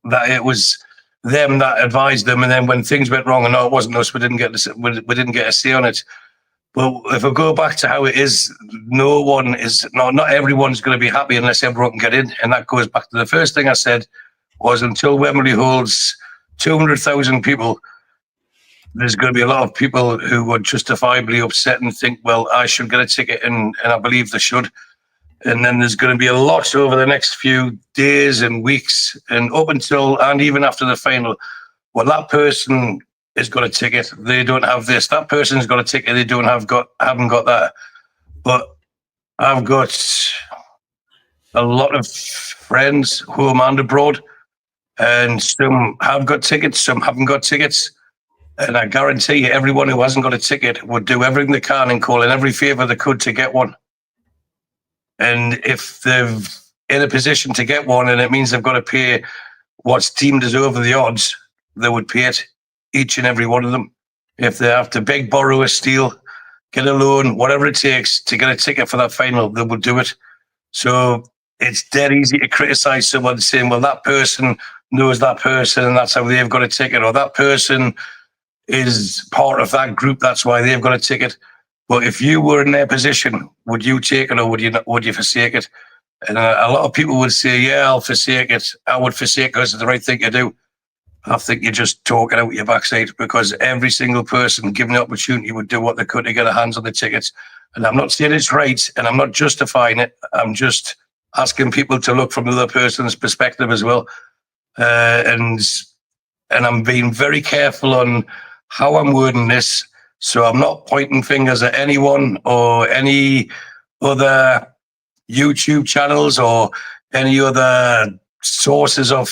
that it was them that advised them, and then when things went wrong, and no, it wasn't us, we didn't get a say on it. But if I go back to how it is, not everyone's going to be happy unless everyone can get in, and that goes back to the first thing I said was until Wembley holds 200,000 people, there's going to be a lot of people who are justifiably upset and think, well, I should get a ticket, and I believe they should. And then there's going to be a lot over the next few days and weeks and up until and even after the final. Well, that person has got a ticket. They don't have this. That person's got a ticket. They haven't got that. But I've got a lot of friends home and abroad, and some have got tickets, some haven't got tickets. And I guarantee you, everyone who hasn't got a ticket would do everything they can and call in every favour they could to get one. And if they're in a position to get one and it means they've got to pay what's deemed as over the odds, they would pay it, each and every one of them. If they have to beg, borrow, or steal, get a loan, whatever it takes to get a ticket for that final, they would do it. So it's dead easy to criticise someone saying, well, that person knows that person and that's how they've got a ticket, or that person is part of that group, that's why they've got a ticket. But if you were in their position, would you take it or would you forsake it? And a lot of people would say, yeah, I'll forsake it. I would forsake it because it's the right thing to do. I think you're just talking out your backside, because every single person given the opportunity would do what they could to get their hands on the tickets. And I'm not saying it's right, and I'm not justifying it. I'm just asking people to look from the other person's perspective as well. And I'm being very careful on how I'm wording this. So I'm not pointing fingers at anyone or any other YouTube channels or any other sources of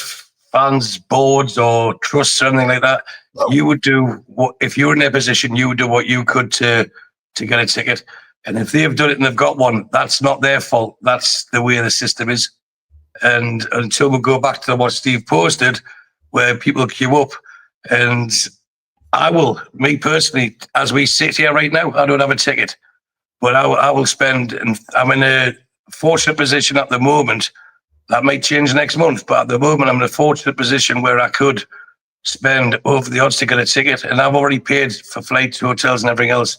fans, boards or trusts or anything like that. You would do what, if you were in their position, you would do what you could to get a ticket. And if they've done it and they've got one, that's not their fault. That's the way the system is. And until we go back to what Steve posted, where people queue up, and me personally, as we sit here right now, I don't have a ticket, but I will spend, and I'm in a fortunate position at the moment. That might change next month, but at the moment, I'm in a fortunate position where I could spend over the odds to get a ticket, and I've already paid for flights, hotels, and everything else,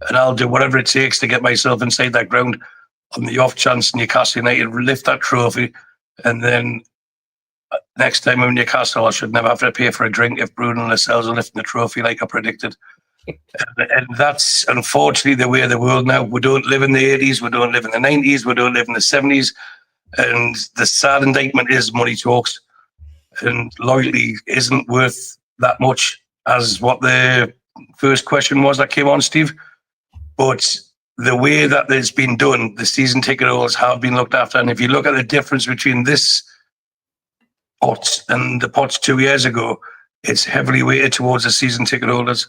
and I'll do whatever it takes to get myself inside that ground on the off chance Newcastle United lift that trophy, and then next time I'm in Newcastle, I should never have to pay for a drink if Bruno and Lascelles are lifting the trophy like I predicted. And that's unfortunately the way of the world now. We don't live in the 80s, we don't live in the 90s, we don't live in the 70s. And the sad indictment is money talks. And loyalty isn't worth that much, as what the first question was that came on, Steve. But the way that it's been done, the season ticket holders have been looked after. And if you look at the difference between this pot and the pots 2 years ago, it's heavily weighted towards the season ticket holders.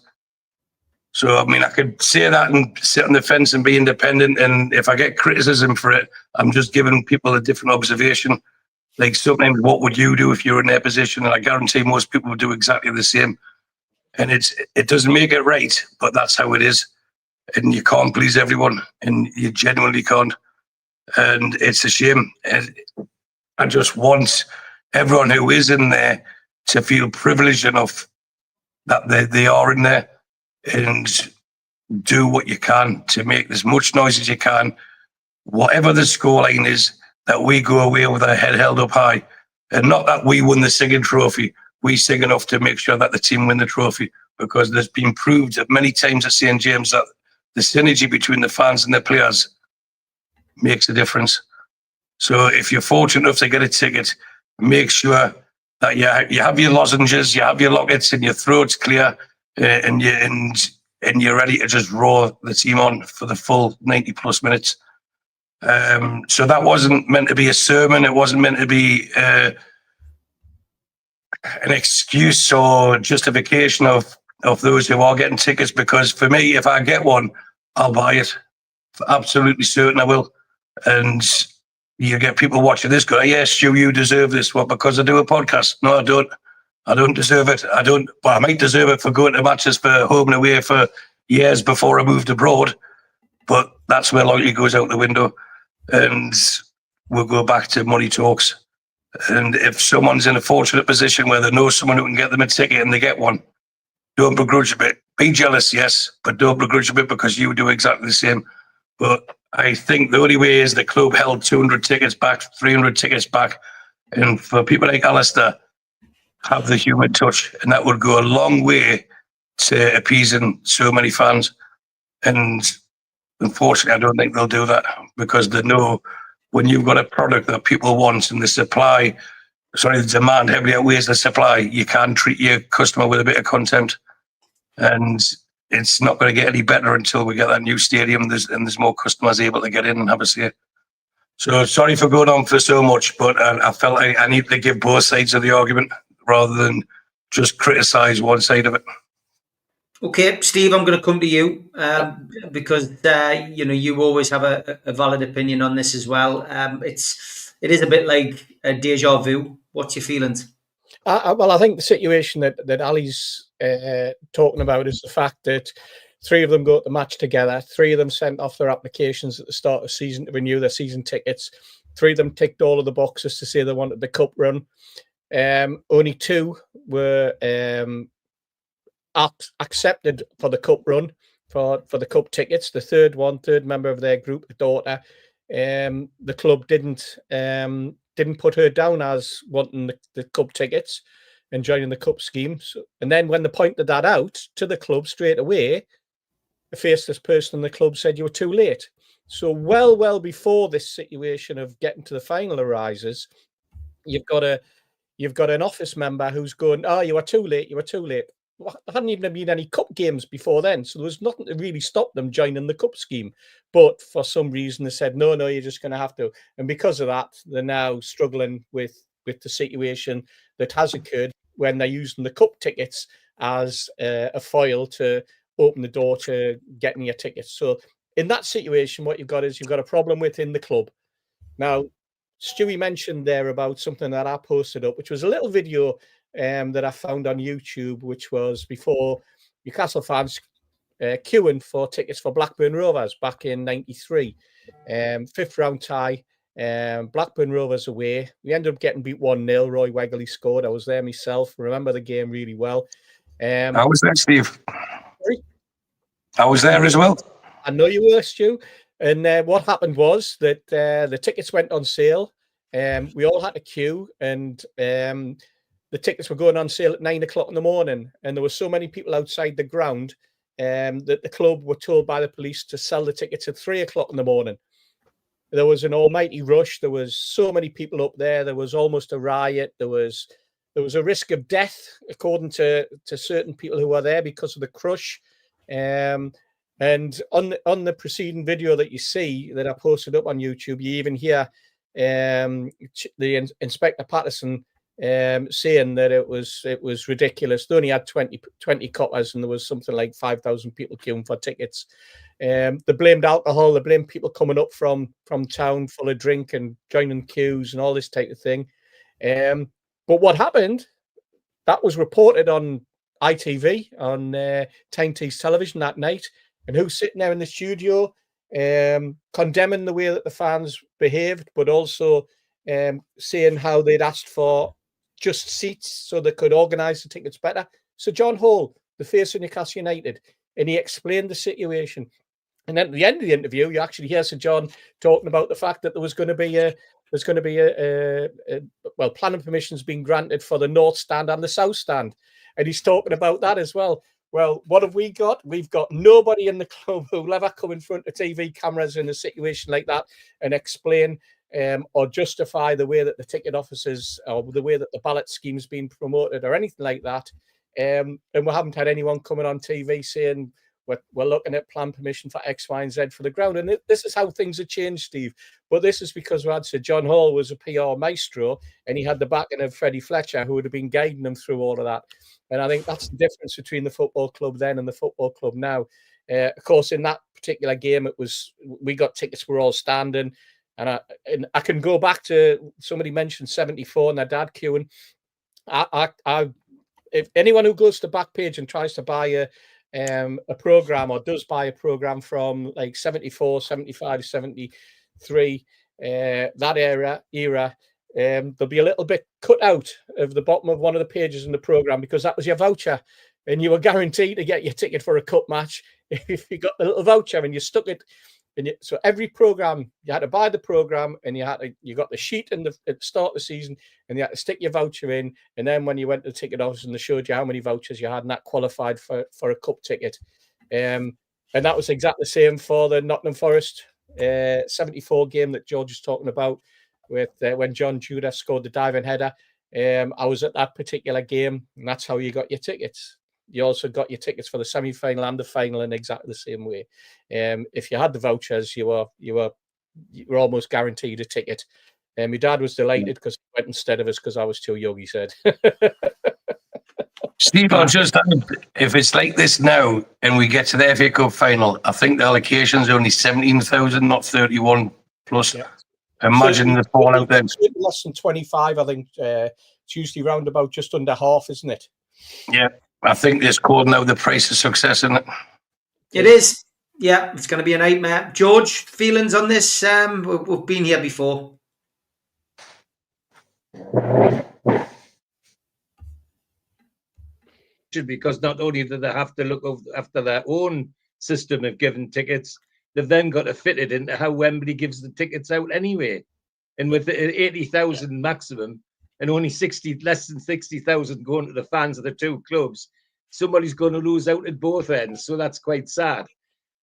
So, I mean, I could say that and sit on the fence and be independent. And if I get criticism for it, I'm just giving people a different observation. Like sometimes, what would you do if you were in their position? And I guarantee most people would do exactly the same. And it doesn't make it right, but that's how it is. And you can't please everyone, and you genuinely can't. And it's a shame. And I just want everyone who is in there to feel privileged enough that they are in there, and do what you can to make as much noise as you can. Whatever the scoreline is, that we go away with our head held up high. And not that we won the singing trophy. We sing enough to make sure that the team win the trophy, because there's been proved many times at St. James that the synergy between the fans and the players makes a difference. So if you're fortunate enough to get a ticket, make sure that you have your lozenges, you have your lockets, and your throat's clear, and you're ready to just roar the team on for the full 90 plus minutes. So that wasn't meant to be a sermon. It wasn't meant to be an excuse or justification of those who are getting tickets, because for me, if I get one, I'll buy it. Absolutely certain I will. And you get people watching this go, yes, Stu, you deserve this. What, because I do a podcast? No, I don't. I don't deserve it. Well, I might deserve it for going to matches for home and away for years before I moved abroad, but that's where loyalty goes out the window. And we'll go back to money talks. And if someone's in a fortunate position where they know someone who can get them a ticket and they get one, don't begrudge a bit. Be jealous, yes, but don't begrudge a bit, because you do exactly the same. But I think the only way is the club held 200 tickets back, 300 tickets back. And for people like Alistair, have the human touch, and that would go a long way to appeasing so many fans. And unfortunately, I don't think they'll do that, because they know when you've got a product that people want and the demand heavily outweighs the supply, you can't treat your customer with a bit of contempt. And it's not going to get any better until we get that new stadium and there's more customers able to get in and have a say. So sorry for going on for so much, but I felt like I need to give both sides of the argument rather than just criticise one side of it. Okay, Steve, I'm going to come to you because you always have a valid opinion on this as well. It is a bit like a deja vu. What's your feelings? Well, I think the situation that Ali's talking about is the fact that three of them go to the match together. Three of them sent off their applications at the start of the season to renew their season tickets. Three of them ticked all of the boxes to say they wanted the cup run. Only two were accepted for the cup run, for the cup tickets. The third member of their group, the daughter, the club didn't put her down as wanting the cup tickets. and joining the cup scheme. So, and then when they pointed that out to the club straight away, the faceless person in the club said you were too late. So well before this situation of getting to the final arises, you've got an office member who's going, "Oh, you were too late. You were too late." Well, there hadn't even been any cup games before then, so there was nothing to really stop them joining the cup scheme. But for some reason, they said, "No, you're just going to have to." And because of that, they're now struggling with the situation that has occurred when they're using the cup tickets as a foil to open the door to getting your tickets. So in that situation, what you've got a problem within the club. Now, Stewie mentioned there about something that I posted up, which was a little video that I found on YouTube, which was before Newcastle fans queuing for tickets for Blackburn Rovers back in '93. 5th round tie, Blackburn Rovers away. We ended up getting beat 1-0. Roy Wegley scored. I was there myself. Remember the game really well. I was there, Steve. Sorry? I was there as well. I know you were, Stu. And what happened was that the tickets went on sale. We all had to queue, and the tickets were going on sale at 9 o'clock in the morning. And there were so many people outside the ground that the club were told by the police to sell the tickets at 3 o'clock in the morning. There was an almighty rush. There was so many people up there. There was almost a riot. There was a risk of death, according to certain people who were there because of the crush. And on the preceding video that you see that I posted up on YouTube, you even hear the Inspector Patterson saying that it was ridiculous. They only had 20 coppers, and there was something like 5,000 people queuing for tickets. They blamed alcohol. They blamed people coming up from town full of drink and joining queues and all this type of thing. But what happened? That was reported on ITV, on Tyne television that night. And who's sitting there in the studio condemning the way that the fans behaved, but also saying how they'd asked for just seats so they could organise the tickets better. So John Hall, the face of Newcastle United, and he explained the situation. And then at the end of the interview, you actually hear Sir John talking about the fact that there's going to be planning permissions being granted for the North Stand and the South Stand. And he's talking about that as well. Well, what have we got? We've got nobody in the club who'll ever come in front of TV cameras in a situation like that and explain or justify the way that the ticket officers or the way that the ballot scheme's been promoted or anything like that. And we haven't had anyone coming on TV saying we're looking at plan permission for X, Y, and Z for the ground. And this is how things have changed, Steve. But this is because we had Sir John Hall was a PR maestro, and he had the backing of Freddie Fletcher, who would have been guiding them through all of that. And I think that's the difference between the football club then and the football club now. Of course, in that particular game, we got tickets, we're all standing. And I can go back to, somebody mentioned 74 and their dad queuing. If anyone who goes to Backpage and tries to buy a program or does buy a program from like 74, 75, 73, that era, there'll be a little bit cut out of the bottom of one of the pages in the program because that was your voucher and you were guaranteed to get your ticket for a cup match if you got the little voucher and you stuck it. So every program, you had to buy the program and you got the sheet at the start of the season and you had to stick your voucher in. And then when you went to the ticket office and they showed you how many vouchers you had and that qualified for a cup ticket. And that was exactly the same for the Nottingham Forest 74 game that George was talking about with when John Tudor scored the diving header. I was at that particular game and that's how you got your tickets. You also got your tickets for the semi-final and the final in exactly the same way. If you had the vouchers, you were almost guaranteed a ticket. My dad was delighted because he went instead of us because I was too young, he said. Steve, I'll just add, if it's like this now and we get to the FA Cup final, I think the allocation's only 17,000, not 31 plus. Yeah. Imagine the fallout then. Less than 25, I think. It's usually round about just under half, isn't it? Yeah. I think it's called now the price of success, isn't it? It is. Yeah, it's going to be a nightmare. George, feelings on this? We've been here before. Because not only do they have to look after their own system of giving tickets, they've then got to fit it into how Wembley gives the tickets out anyway. And with the 80,000 maximum, and only less than 60,000 going to the fans of the two clubs, somebody's going to lose out at both ends. So that's quite sad.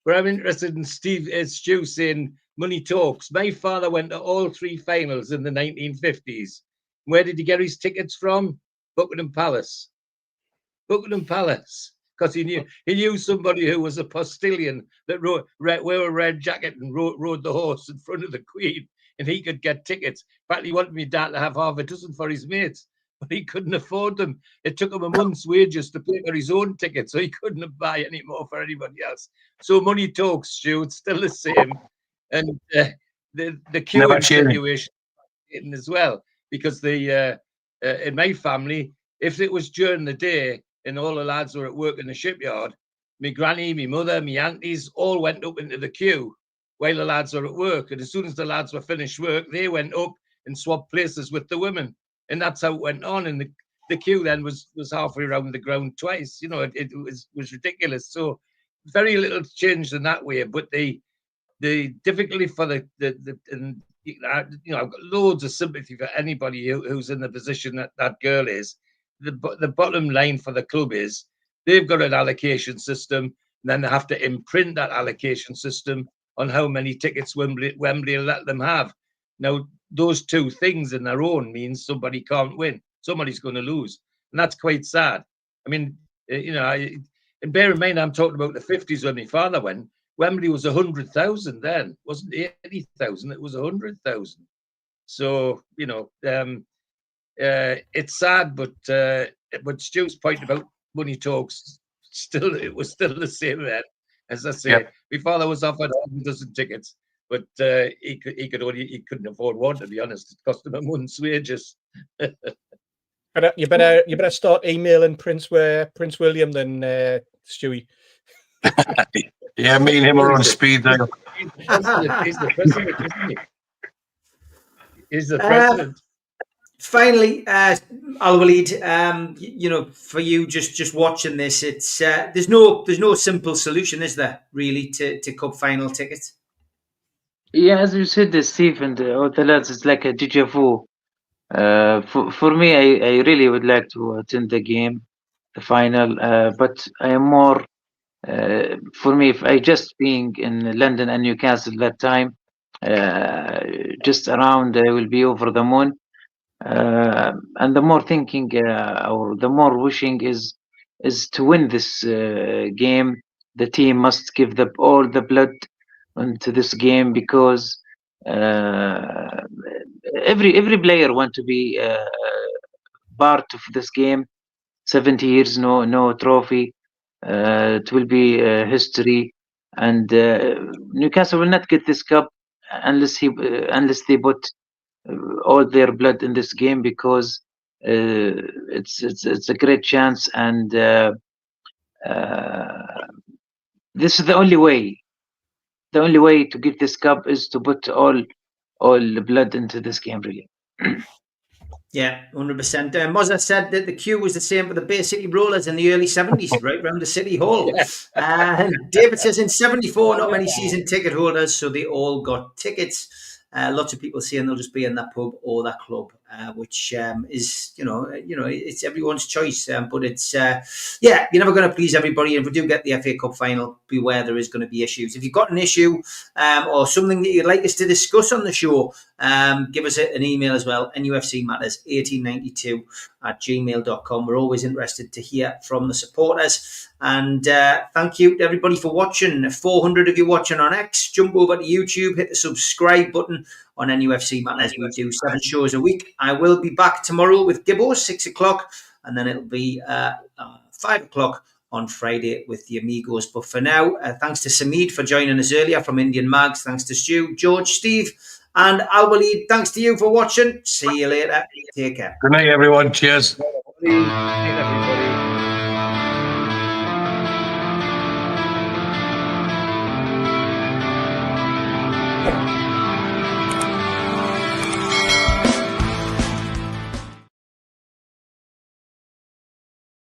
But I'm interested in Stu saying money talks. My father went to all 3 finals in the 1950s. Where did he get his tickets from? Buckingham Palace. Buckingham Palace. Because he knew somebody who was a postilion that wore a red jacket and rode the horse in front of the Queen, and he could get tickets. In fact, he wanted me dad to have half a dozen for his mates, but he couldn't afford them. It took him a month's wages to pay for his own ticket, so he couldn't buy any more for anybody else. So money talks, Stu. It's still the same, and the queuing situation as well, because in my family, if it was during the day and all the lads were at work in the shipyard, my granny, my mother, my aunties all went up into the queue while the lads were at work. And as soon as the lads were finished work, they went up and swapped places with the women. And that's how it went on. And the queue then was halfway around the ground twice. You know, it was ridiculous. So very little changed in that way. But the difficulty for and, you know, I've got loads of sympathy for anybody who's in the position that girl is. The bottom line for the club is they've got an allocation system, and then they have to imprint that allocation system on how many tickets Wembley will let them have. Now, those two things in their own means somebody can't win. Somebody's going to lose. And that's quite sad. I mean, you know, and bear in mind, I'm talking about the 50s when my father went. Wembley was 100,000 then. It wasn't 80,000, it was 100,000. So, you know, it's sad, but Stu's point about money talks, it was still the same then. As I say, my father was offered a dozen tickets, but he couldn't afford one, to be honest. It cost him a month's wages. You better start emailing Prince William then, Stewie. Yeah, me and him are on speed dial. He's the president, isn't he? He's the president. Finally, Al-Walid, you know, for you just watching this, it's there's no simple solution, is there, really, to cup final tickets? Yeah, as you said, Steve, and all the lads, it's like a deja vu. For me, I really would like to attend the game, the final, but I am more, for me, if I just being in London and Newcastle that time, just around, I will be over the moon. And the more thinking or the more wishing is to win this game. The team must give all the blood into this game, because every player want to be part of this game. 70 years, no trophy. It will be history, and Newcastle will not get this cup unless they put all their blood in this game, because it's a great chance, and this is the only way. The only way to get this cup is to put all the blood into this game, really. Yeah, 100%. Mozza said that the queue was the same for the Bay City Rollers in the early 70s, right round the City Hall. And David says in 74, not many season ticket holders, so they all got tickets. Lots of people saying they'll just be in that pub or that club, which is, you know, it's everyone's choice. But it's, you're never going to please everybody. And if we do get the FA Cup final, beware there is going to be issues. If you've got an issue or something that you'd like us to discuss on the show, give us an email as well, nufcmatterspodcast1892@gmail.com. We're always interested to hear from the supporters. And thank you to everybody for watching. 400 of you watching on X. Jump over to YouTube, hit the subscribe button on NUFC Matters. We do 7 shows a week. I will be back tomorrow with Gibbo, 6 o'clock, and then it'll be 5 o'clock on Friday with the Amigos. But for now, thanks to Samid for joining us earlier from Indian Mags. Thanks to Stu, George, Steve, and Al-Walid. Thanks to you for watching. See you later. Take care. Good night, everyone. Cheers. Good night, everybody.